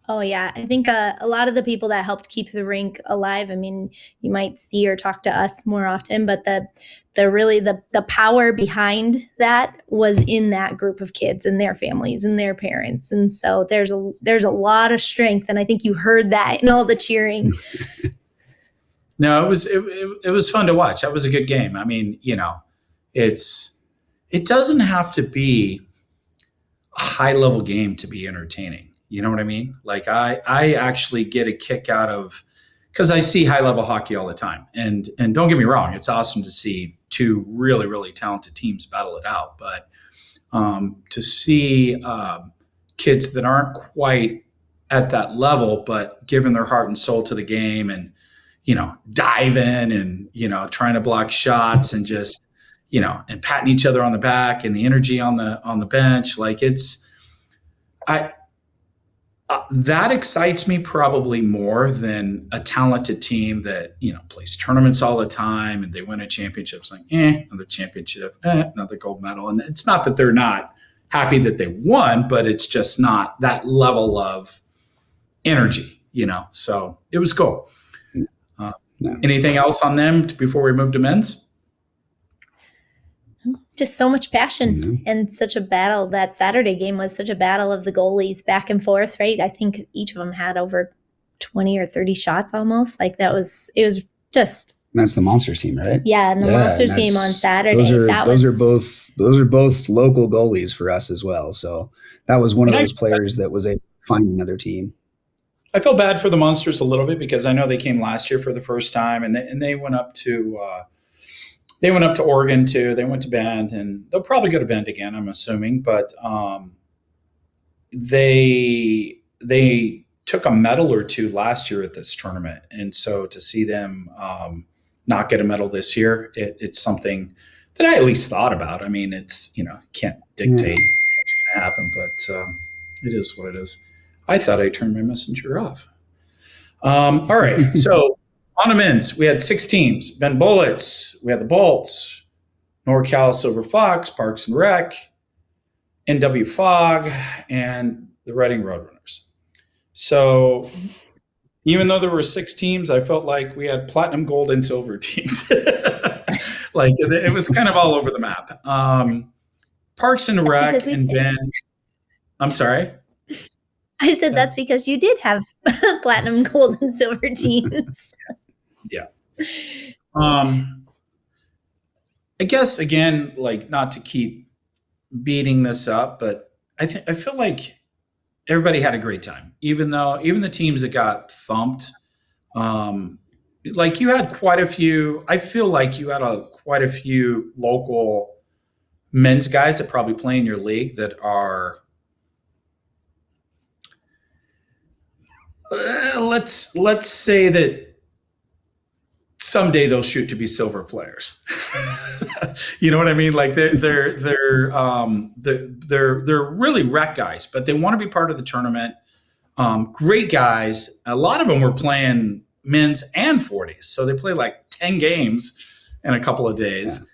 Oh yeah, I think a lot of the people that helped keep the rink alive. I mean, you might see or talk to us more often, but the power behind that was in that group of kids and their families and their parents, and so there's a lot of strength, and I think you heard that in all the cheering. No, it was fun to watch. That was a good game. I mean, it doesn't have to be a high level game to be entertaining. You know what I mean? Like I actually get a kick out of, because I see high level hockey all the time. And don't get me wrong, it's awesome to see 2 really, really talented teams battle it out. But to see kids that aren't quite at that level, but giving their heart and soul to the game and, diving and, trying to block shots and just, and patting each other on the back and the energy on the bench. Like that excites me probably more than a talented team that, plays tournaments all the time and they win a championship. It's like, another championship, another gold medal. And it's not that they're not happy that they won, but it's just not that level of energy, so it was cool. Anything else on them before we move to men's? Just so much passion and such a battle. That Saturday game was such a battle of the goalies back and forth, right? I think each of them had over 20 or 30 shots almost. Like it was just. That's the Monsters team, right? Yeah, and the Monsters game on Saturday. Those are both local goalies for us as well. So that was one of those players that was able to find another team. I feel bad for the Monsters a little bit because I know they came last year for the first time and they went up to Oregon too. They went to Bend and they'll probably go to Bend again, I'm assuming. But they took a medal or 2 last year at this tournament. And so to see them not get a medal this year, it's something that I at least thought about. I mean, it's, can't dictate what's going to happen, but it is what it is. I thought I turned my messenger off. All right. So on the men's, we had 6 teams. Ben Bullets, we had the Bolts, NorCal Silver Fox, Parks and Rec, NW Fog, and the Redding Roadrunners. So even though there were 6 teams, I felt like we had platinum, gold, and silver teams. Like it was kind of all over the map. Parks and Rec and Ben. I'm sorry. I said that's because you did have platinum, gold, and silver teams. Yeah. I guess again, like not to keep beating this up, but I feel like everybody had a great time, even the teams that got thumped. like you had quite a few. I feel like you had quite a few local men's guys that probably play in your league that are. Let's say that someday they'll shoot to be silver players. You know what I mean? Like they're really rec guys, but they want to be part of the tournament. Great guys. A lot of them were playing men's and 40s, so they play like 10 games in a couple of days.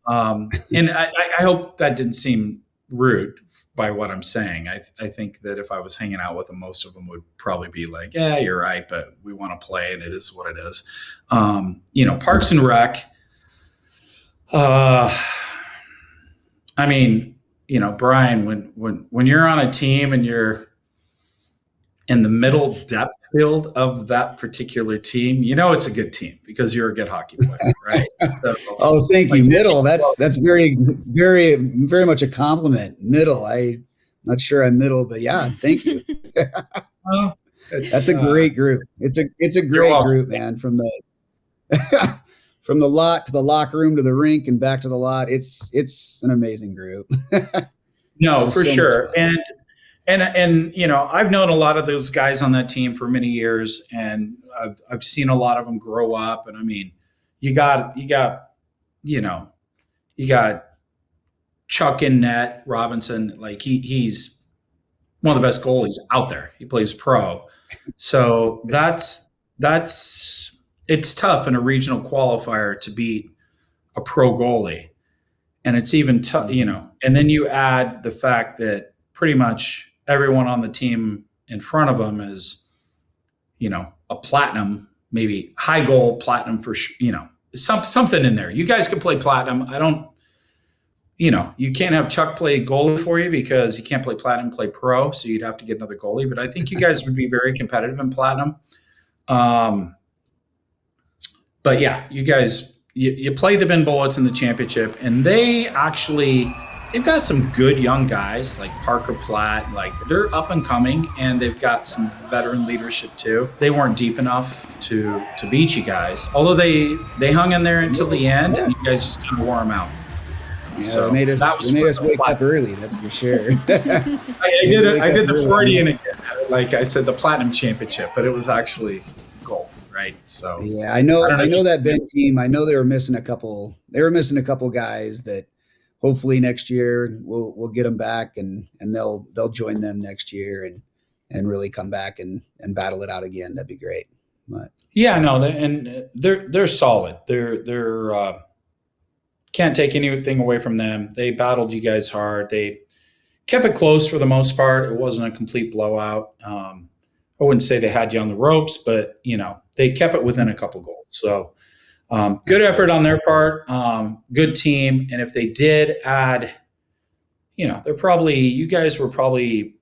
And I hope that didn't seem rude by what I'm saying. I think that if I was hanging out with them, most of them would probably be like, yeah, you're right, but we want to play and it is what it is. Parks and Rec. I mean, Brian, when you're on a team and you're in the middle depth field of that particular team, it's a good team because you're a good hockey player, right? So, thank you. Middle. That's very, very, very much a compliment. Middle. I'm not sure I'm middle, but yeah, thank you. That's a great group. It's a great group, man. From the from the lot to the locker room to the rink and back to the lot. It's an amazing group. No, for sure. And I've known a lot of those guys on that team for many years, and I've seen a lot of them grow up. And I mean, you got Chuck in net, Robinson. Like he's one of the best goalies out there. He plays pro, so that's it's tough in a regional qualifier to beat a pro goalie, and it's even tough, And then you add the fact that pretty much everyone on the team in front of them is, a platinum, maybe high goal platinum for, something in there. You guys can play platinum. You can't have Chuck play goalie for you because you can't play platinum, play pro. So you'd have to get another goalie, but I think you guys would be very competitive in platinum. But yeah, you guys, you play the Ben Bullets in the championship, and they've got some good young guys like Parker Platt. Like they're up and coming, and they've got some veteran leadership too. They weren't deep enough to beat you guys, although they hung in there until the end, and you guys just kind of wore them out. Yeah, so they made us wake up early. That's for sure. I did the Freudian again. Like I said, the Platinum Championship, but it was actually gold, right? So yeah, I know that Ben team. I know they were missing a couple. They were missing a couple guys that. Hopefully next year we'll get them back and they'll join them next year and really come back and battle it out again. That'd be great. But yeah, no, and they're solid. They're can't take anything away from them. They battled you guys hard. They kept it close for the most part. It wasn't a complete blowout. I wouldn't say they had you on the ropes, but they kept it within a couple goals. So. Good effort on their part, good team. And if they did add, you guys were probably,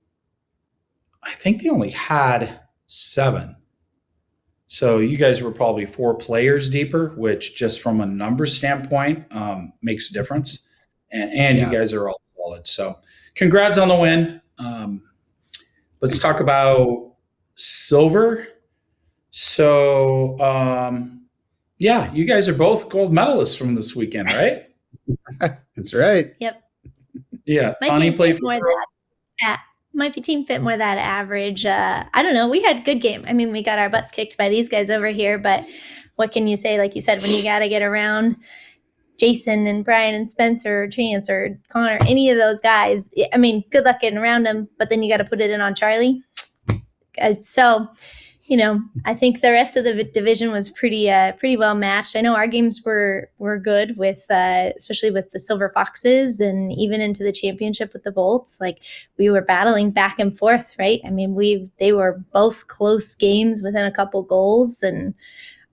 I think they only had 7. So you guys were probably 4 players deeper, which just from a numbers standpoint makes a difference. And you guys are all solid. So congrats on the win. Let's talk about silver. So, yeah, you guys are both gold medalists from this weekend, right? That's right. Yep. Yeah, Tawny played for my team fit more that average. I don't know. We had good game. I mean, we got our butts kicked by these guys over here, but what can you say? Like you said, when you got to get around Jason and Brian and Spencer or Chance or Connor, any of those guys, I mean, good luck getting around them, but then you got to put it in on Charlie. So I think the rest of the division was pretty well matched. I know our games were good with, especially with the Silver Foxes and even into the championship with the Bolts. Like we were battling back and forth, right? I mean, they were both close games within a couple goals, and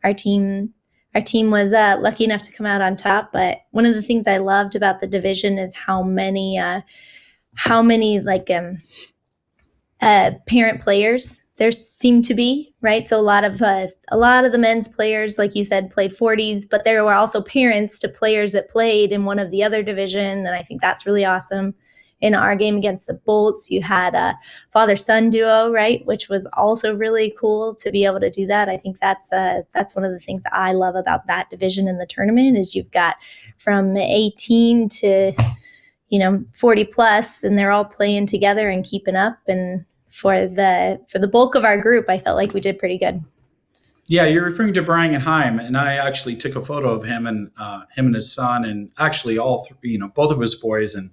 our team was lucky enough to come out on top. But one of the things I loved about the division is how many like parent players there seemed to be, right? So a lot of the men's players, like you said, played 40s, but there were also parents to players that played in one of the other division, and I think that's really awesome. in our game against the Bolts. You had a father-son duo, right, which was also really cool to be able to do that. I think that's one of the things that I love about that division in the tournament is you've got from 18 to 40 plus, and they're all playing together and keeping up. And for the bulk of our group, I felt like we did pretty good. Yeah, you're referring to Brian and I actually took a photo of him and his son, and actually all three, both of his boys. And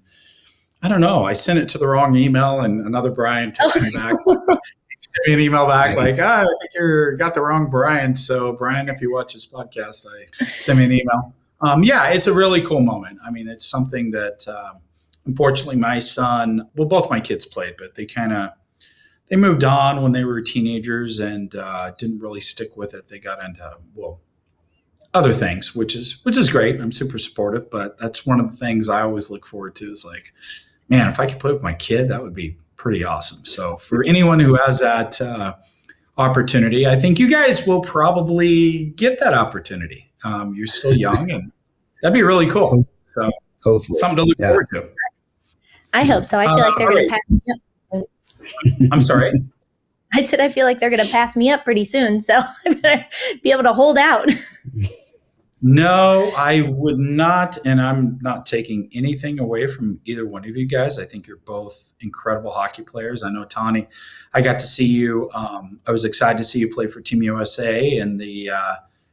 I don't know, I sent it to the wrong email, and another Brian took me back. He sent me an email back like, I think you got the wrong Brian. So Brian, if you watch this podcast, send me an email. Yeah, it's a really cool moment. I mean, it's something that unfortunately my son, well, both my kids played, but they moved on when they were teenagers and didn't really stick with it. They got into, other things, which is great. I'm super supportive, but that's one of the things I always look forward to is like, man, if I could play with my kid, that would be pretty awesome. So for anyone who has that opportunity, I think you guys will probably get that opportunity. You're still young, and that'd be really cool. So hopefully. Something to look forward to. I hope so. I feel like they're going to pass me up. I'm sorry. I said I feel like they're going to pass me up pretty soon, so I better be able to hold out. No, I would not, and I'm not taking anything away from either one of you guys. I think you're both incredible hockey players. I know, Tawny, I got to see you. I was excited to see you play for Team USA in the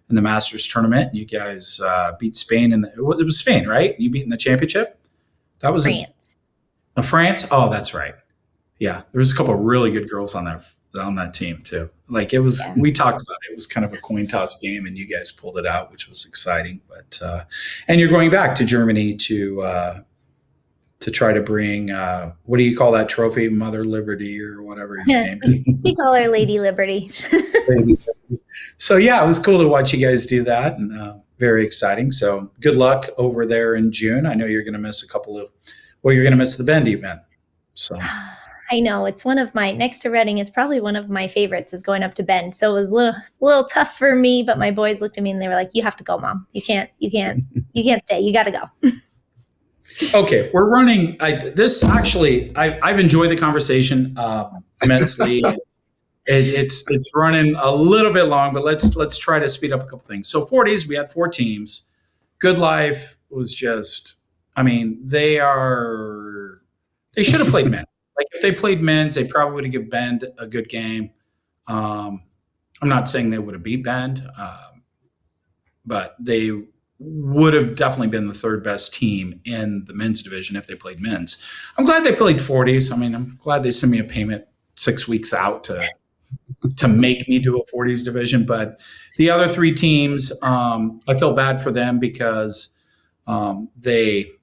Masters tournament. You guys beat Spain it was Spain, right? You beat in the championship. That was France. France. Oh, that's right. Yeah, there was a couple of really good girls on that team too. Like it was, we talked about it. It was kind of a coin toss game, and you guys pulled it out, which was exciting. But and you're going back to Germany to try to bring what do you call that trophy, Mother Liberty or whatever your name is? We call her Lady Liberty. So yeah, it was cool to watch you guys do that, and very exciting. So good luck over there in June. I know you're going to miss you're going to miss the Bend event. So. I know it's one of my next to Redding. It's probably one of my favorites is going up to Bend. So it was a little tough for me, but my boys looked at me and they were like, "You have to go, Mom. You can't stay. You got to go." Okay, we're running. I've enjoyed the conversation immensely. It's running a little bit long, but let's try to speed up a couple things. So 40s, we had 4 teams. Good Life was just, I mean, they should have played men. Like if they played men's, they probably would have given Bend a good game. I'm not saying they would have beat Bend, but they would have definitely been the 3rd best team in the men's division if they played men's. I'm glad they played 40s. I mean, I'm glad they sent me a payment 6 weeks out to make me do a 40s division. But the other 3 teams, I feel bad for them because they –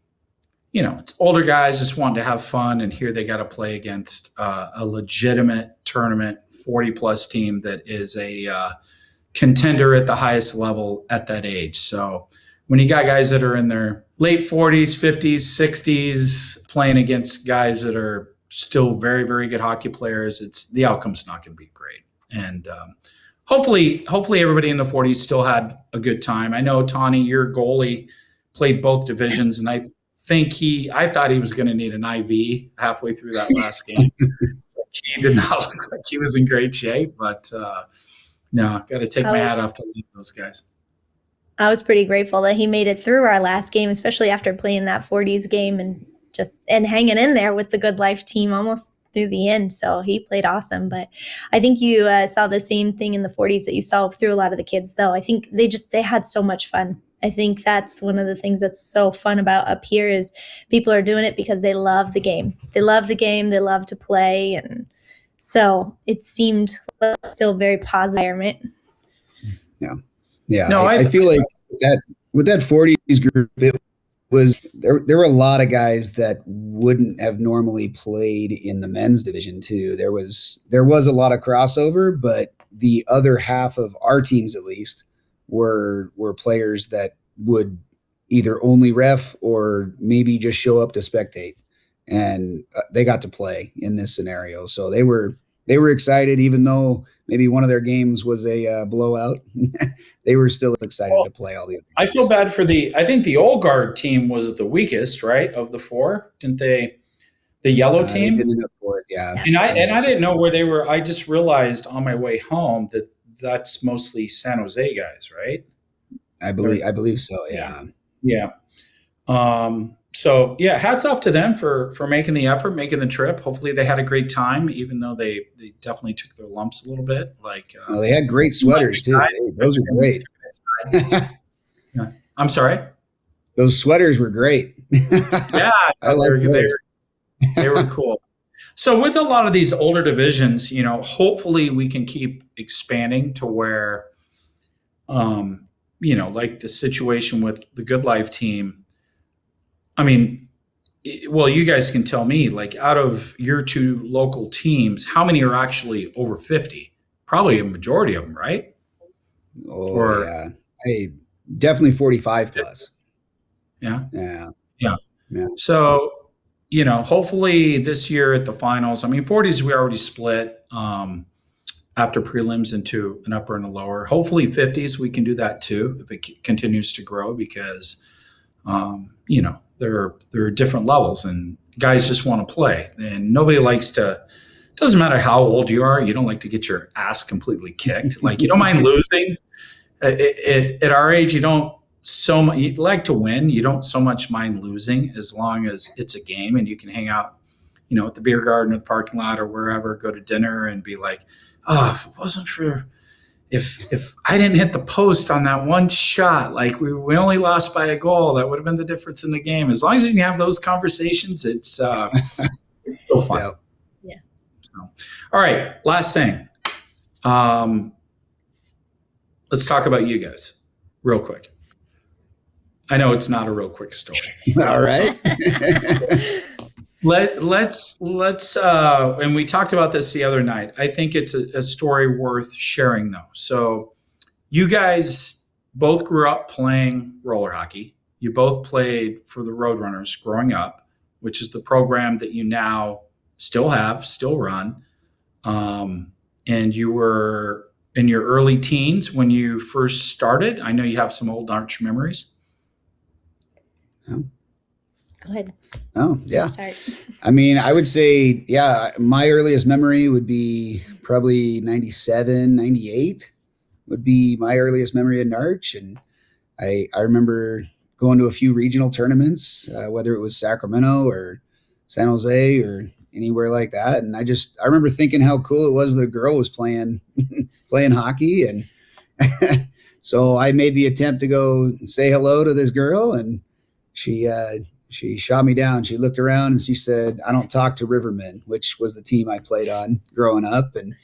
it's older guys just wanting to have fun, and here they got to play against a legitimate tournament 40-plus team that is a contender at the highest level at that age. So when you got guys that are in their late 40s, 50s, 60s playing against guys that are still very, very good hockey players, the outcome's not going to be great. And hopefully everybody in the 40s still had a good time. I know, Tawny, your goalie played both divisions, and I thought he was going to need an IV halfway through that last game. He did not look like he was in great shape, but no, got to take my hat off to those guys. I was pretty grateful that he made it through our last game, especially after playing that 40s game and hanging in there with the Good Life team almost through the end. So he played awesome. But I think you saw the same thing in the 40s that you saw through a lot of the kids, though. I think they had so much fun. I think that's one of the things that's so fun about up here is people are doing it because they love the game. They love the game. They love to play. And so it seemed still a very positive environment. Yeah. No, I feel like that with that 40s group, it was there were a lot of guys that wouldn't have normally played in the men's division too. There was a lot of crossover, but the other half of our teams at least were players that would either only ref or maybe just show up to spectate, and they got to play in this scenario. So they were excited, even though maybe one of their games was a blowout. They were still excited to play all the other games. I feel bad for I think the Old Guard team was the weakest, right, of the 4. Didn't they? The yellow They team? did end up fourth, yeah. And I didn't know where they were. I just realized on my way home that that's mostly San Jose guys, right? I believe so, yeah. Yeah. So yeah, hats off to them for making the effort, making the trip. Hopefully they had a great time, even though they definitely took their lumps a little bit. They had great sweaters too. Those were great. I'm sorry. Those sweaters were great. Yeah, I like those. They were cool. So with a lot of these older divisions, hopefully we can keep expanding to where, like the situation with the Good Life team. I mean, well, you guys can tell me, like, out of your two local teams, how many are actually over 50? Probably a majority of them, right? Oh, yeah. Hey, definitely 45 plus. Yeah. Yeah. So, hopefully this year at the finals, 40s we already split after prelims into an upper and a lower. Hopefully 50s we can do that too if it continues to grow, because there are different levels and guys just want to play, and nobody likes to. It doesn't matter how old you are. You don't like to get your ass completely kicked. Like, you don't mind losing. At our age, you don't so much. You like to win. You don't so much mind losing, as long as it's a game and you can hang out, at the beer garden or the parking lot or wherever, go to dinner and be like, oh, if it wasn't for. If I didn't hit the post on that one shot, like we only lost by a goal, that would have been the difference in the game. As long as you can have those conversations, it's still fun. Yeah. So, all right, last thing. Let's talk about you guys real quick. I know it's not a real quick story. All right. Let's and we talked about this the other night. I think it's a story worth sharing, though. So you guys both grew up playing roller hockey. You both played for the Roadrunners growing up, which is the program that you now still run. And you were in your early teens when you first started. I know you have some old NARCh memories. Yeah. Go ahead. Oh, yeah. Start. I would say, my earliest memory would be probably 97, 98 would be my earliest memory of NARCh. And I remember going to a few regional tournaments, whether it was Sacramento or San Jose or anywhere like that. And I remember thinking how cool it was that a girl was playing hockey. And so I made the attempt to go say hello to this girl, and she shot me down. She looked around and she said, "I don't talk to Rivermen," which was the team I played on growing up. And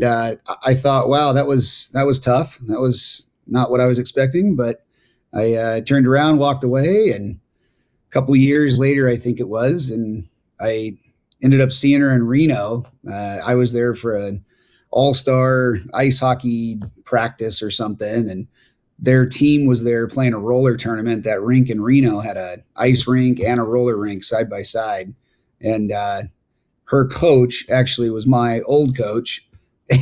I thought, wow, that was tough. That was not what I was expecting, but I turned around, walked away, and a couple of years later, I think it was, and I ended up seeing her in Reno. I was there for an all-star ice hockey practice or something, and their team was there playing a roller tournament. That rink in Reno had an ice rink and a roller rink side by side. And her coach actually was my old coach.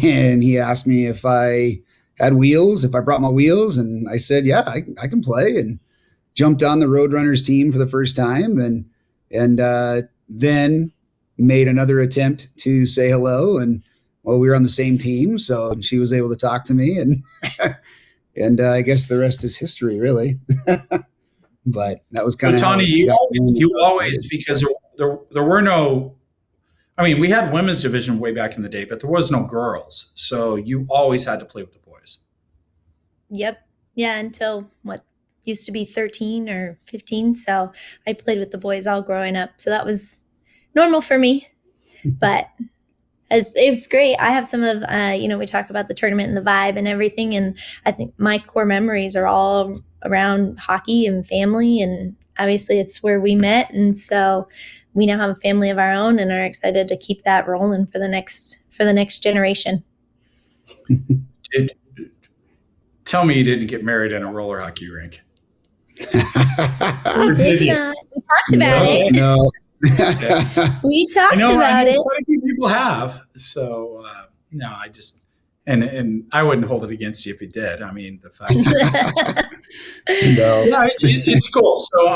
And he asked me if I had wheels, if I brought my wheels. And I said, yeah, I can play, and jumped on the Roadrunners team for the first time. And then made another attempt to say hello. And well, we were on the same team. So she was able to talk to me, and and I guess the rest is history, really. But that was kind of Tawny. You always, because there were no. We had women's division way back in the day, but there was no girls, so you always had to play with the boys. Yep. Yeah, until what used to be 13 or 15. So I played with the boys all growing up. So that was normal for me. But it's great. I have some of, we talk about the tournament and the vibe and everything. And I think my core memories are all around hockey and family. And obviously it's where we met. And so we now have a family of our own and are excited to keep that rolling for the next generation. Tell me you didn't get married in a roller hockey rink. We did not. We talked about it. No. We talked about it. Quite a few people have. So no, I just and I wouldn't hold it against you if you did. The fact. No. Yeah, it's cool. So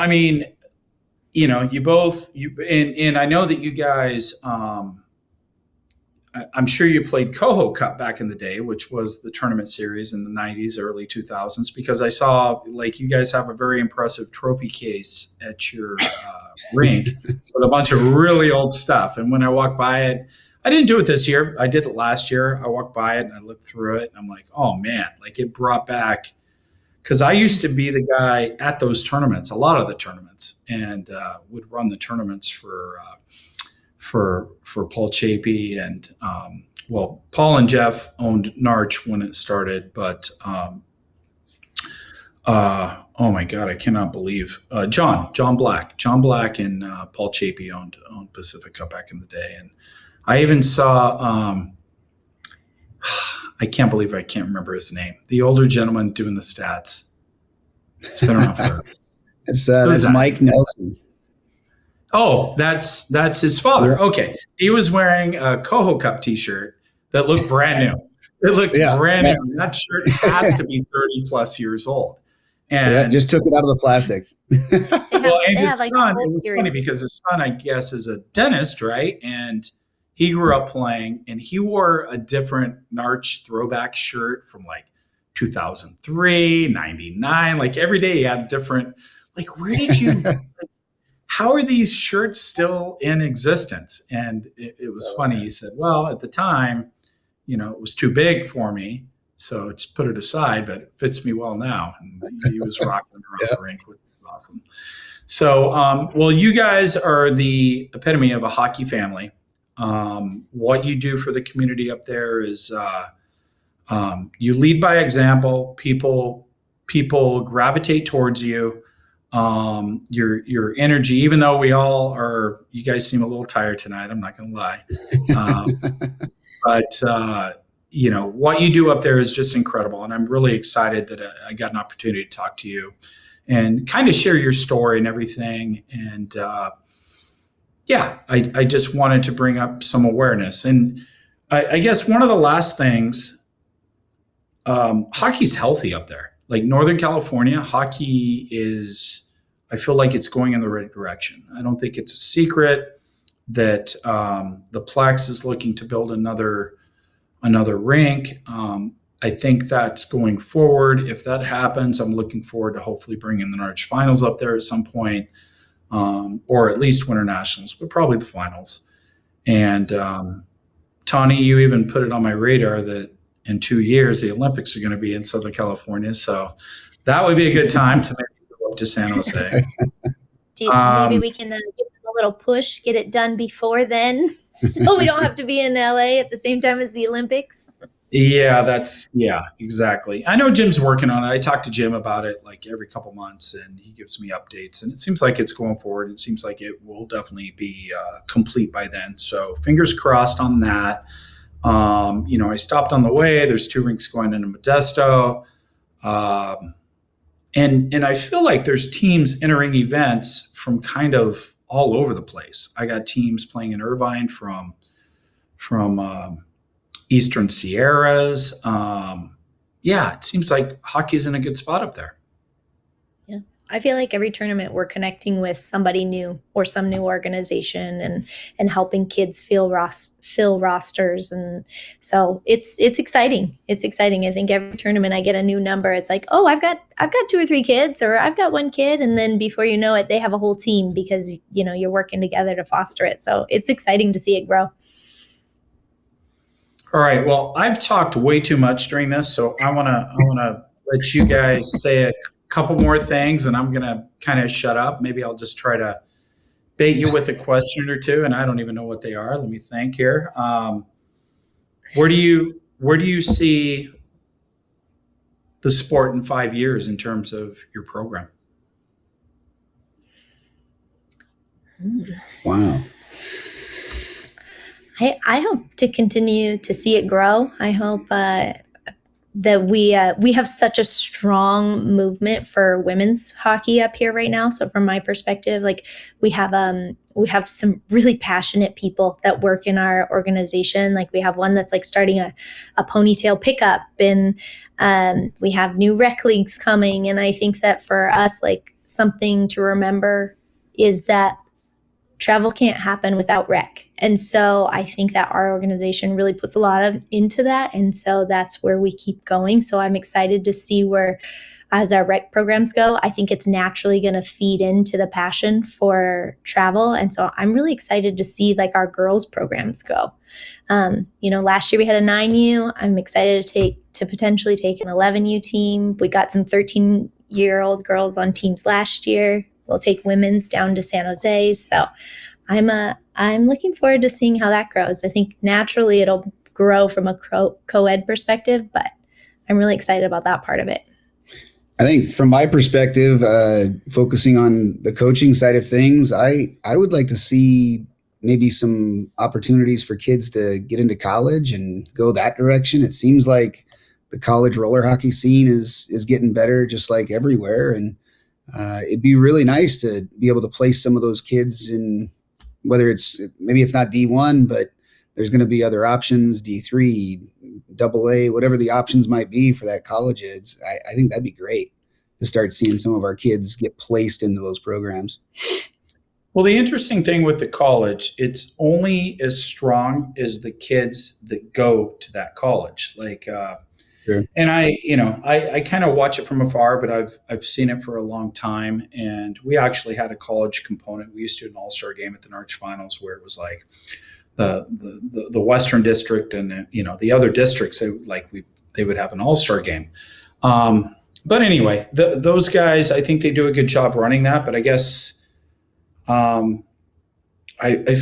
you both, and I know that you guys, I'm sure you played Coho Cup back in the day, which was the tournament series in the 90s, early 2000s, because I saw like you guys have a very impressive trophy case at your rink with a bunch of really old stuff. And when I walked by it, I didn't do it this year. I did it last year. I walked by it and I looked through it and I'm like, oh man, like it brought back, because I used to be the guy at those tournaments, a lot of the tournaments, and would run the tournaments for Paul Chapey and Paul and Jeff owned NARCh when it started, but oh my God, I cannot believe John Black and Paul Chapey owned Pacific Cup back in the day, and I even saw I can't believe I can't remember his name, the older gentleman doing the stats. It's been around for that's Mike Nelson. Oh, that's his father. Yeah. Okay. He was wearing a Coho Cup t-shirt that looked brand new. It looked brand new. That shirt has to be 30 plus years old. And just took it out of the plastic. Well, and his son, it was funny because his son, I guess, is a dentist, right? And he grew up playing, and he wore a different NARCh throwback shirt from like 2003, 99. Like every day he had different, like, where did you... how are these shirts still in existence? And it was funny. He said, well, at the time, it was too big for me. So just put it aside, but it fits me well now. And he was rocking around the rink, which was awesome. So, well, you guys are the epitome of a hockey family. What you do for the community up there is you lead by example. People gravitate towards you. Your energy, even though you guys seem a little tired tonight, I'm not going to lie. But what you do up there is just incredible. And I'm really excited that I got an opportunity to talk to you and kind of share your story and everything. And, I just wanted to bring up some awareness. And I guess one of the last things, hockey's healthy up there. Like Northern California, hockey I feel like it's going in the right direction. I don't think it's a secret that the Plex is looking to build another rink. I think that's going forward. If that happens, I'm looking forward to hopefully bringing the NARCh finals up there at some point, or at least Winter Nationals, but probably the finals. And Tawny, you even put it on my radar that in 2 years, the Olympics are going to be in Southern California. So that would be a good time to maybe go up to San Jose. Maybe we can give them a little push, get it done before then, so we don't have to be in LA at the same time as the Olympics. Yeah, exactly. I know Jim's working on it. I talk to Jim about it like every couple months, and he gives me updates. And it seems like it's going forward. It seems like it will definitely be complete by then. So fingers crossed on that. I stopped on the way. There's 2 rinks going into Modesto. And I feel like there's teams entering events from kind of all over the place. I got teams playing in Irvine from Eastern Sierras. It seems like hockey's in a good spot up there. Yeah. I feel like every tournament we're connecting with somebody new or some new organization and helping kids fill rosters. And so it's exciting. It's exciting. I think every tournament I get a new number. It's like, oh, I've got 2 or 3 kids, or I've got 1 kid. And then before you know it, they have a whole team because, you're working together to foster it. So it's exciting to see it grow. All right. Well, I've talked way too much during this, so I want to let you guys say a couple more things, and I'm going to kind of shut up. Maybe I'll just try to bait you with a question or two, and I don't even know what they are. Let me think here. Where do you see the sport in 5 years in terms of your program? Wow. I hope to continue to see it grow. I hope that we have such a strong movement for women's hockey up here right now. So from my perspective, like we have some really passionate people that work in our organization. Like we have one that's like starting a ponytail pickup, and we have new rec leagues coming. And I think that for us, like something to remember is that travel can't happen without rec. And so I think that our organization really puts a lot into that. And so that's where we keep going. So I'm excited to see where, as our rec programs go, I think it's naturally going to feed into the passion for travel. And so I'm really excited to see like our girls programs go. Last year we had a 9U. I'm excited to potentially take an 11U team. We got some 13-year-old girls on teams last year. We'll take women's down to San Jose. So I'm looking forward to seeing how that grows. I think naturally it'll grow from a co-ed perspective, but I'm really excited about that part of it. I think from my perspective, focusing on the coaching side of things, I would like to see maybe some opportunities for kids to get into college and go that direction. It seems like the college roller hockey scene is getting better just like everywhere. And it'd be really nice to be able to place some of those kids in, whether maybe it's not D1, but there's going to be other options, D3, AA, whatever the options might be for that college is. I think that'd be great to start seeing some of our kids get placed into those programs. Well, the interesting thing with the college, it's only as strong as the kids that go to that college. Like, Sure. And I kind of watch it from afar, but I've seen it for a long time. And we actually had a college component. We used to do an all-star game at the NARCh finals where it was like the Western district and the other districts. They would have an all-star game. But anyway, those guys, I think they do a good job running that. But I guess I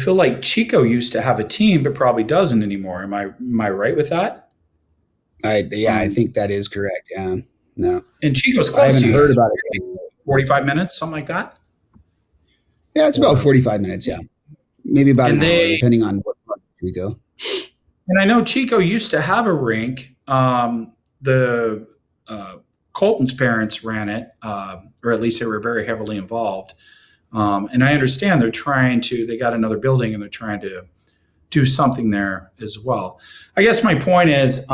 feel like Chico used to have a team, but probably doesn't anymore. Am I right with that? I think that is correct. Yeah. No. And Chico's close. I haven't heard about it. 45 minutes, something like that? Yeah, it's about 45 minutes, yeah. Maybe about an hour, depending on what part we go. And I know Chico used to have a rink. The Colton's parents ran it, or at least they were very heavily involved. And I understand they got another building and they're trying to do something there as well. I guess my point is,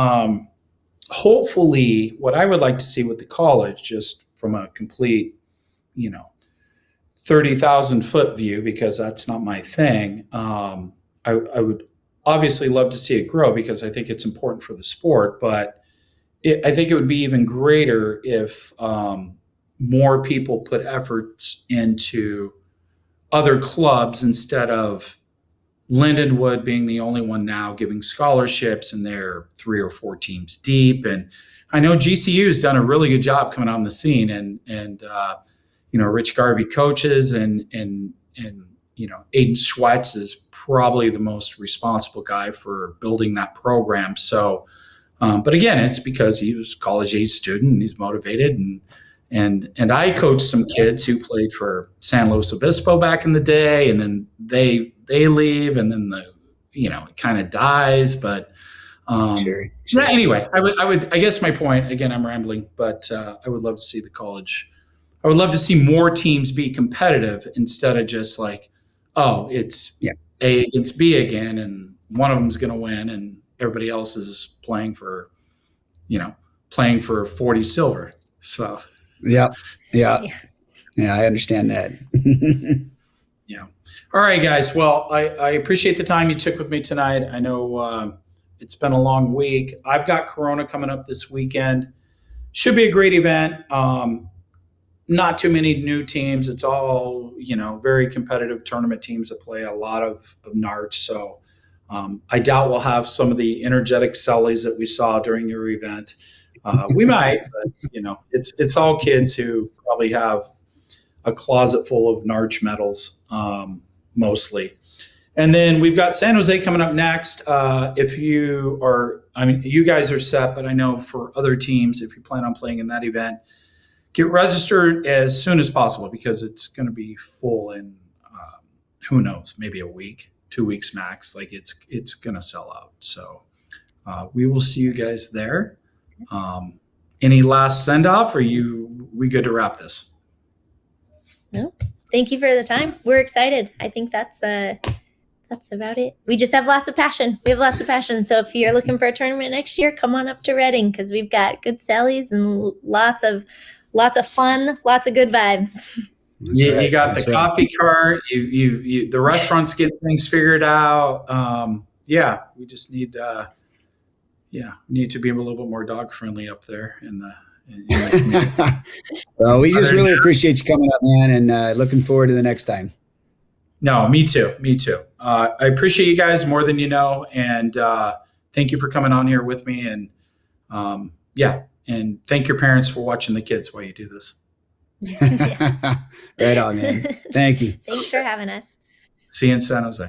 hopefully what I would like to see with the college, just from a complete, 30,000 foot view, because that's not my thing. I would obviously love to see it grow because I think it's important for the sport, but I think it would be even greater if more people put efforts into other clubs instead of Lindenwood being the only one now giving scholarships, and they're 3 or 4 teams deep. And I know GCU has done a really good job coming on the scene, and Rich Garvey coaches, and Aiden Schweitz is probably the most responsible guy for building that program. So, but again, it's because he was a college age student and he's motivated, and I coached some kids who played for San Luis Obispo back in the day, and then they leave, and then it kind of dies. But Sure. Anyway, I guess my point, again, I'm rambling, but I would love to see the college. I would love to see more teams be competitive instead of just like, it's A against B again, and one of them's going to win, and everybody else is playing for 40 silver. So. Yeah. I understand that. Yeah. All right, guys. Well, I appreciate the time you took with me tonight. I know it's been a long week. I've got Corona coming up this weekend. Should be a great event. Not too many new teams. It's all, very competitive tournament teams that play a lot of NARCh. So I doubt we'll have some of the energetic sellies that we saw during your event. We might, but it's all kids who probably have a closet full of NARCh medals, mostly. And then we've got San Jose coming up next. If you guys are set, but I know for other teams, if you plan on playing in that event, get registered as soon as possible because it's going to be full in, who knows, maybe a week, 2 weeks max. Like it's going to sell out. So we will see you guys there. Any last send off, or we good to wrap this? No, thank you for the time. We're excited. I think that's about it. We just have lots of passion. We have lots of passion. So if you're looking for a tournament next year, come on up to Redding because we've got good sallies and lots of fun, lots of good vibes. You got the coffee cart. The restaurants get things figured out. We just need to be a little bit more dog friendly up there in the community. Well, we just really appreciate you coming up, man, and looking forward to the next time. No, me too. I appreciate you guys more than you know, and thank you for coming on here with me, and and thank your parents for watching the kids while you do this. Right on, man. Thank you. Thanks for having us. See you in San Jose.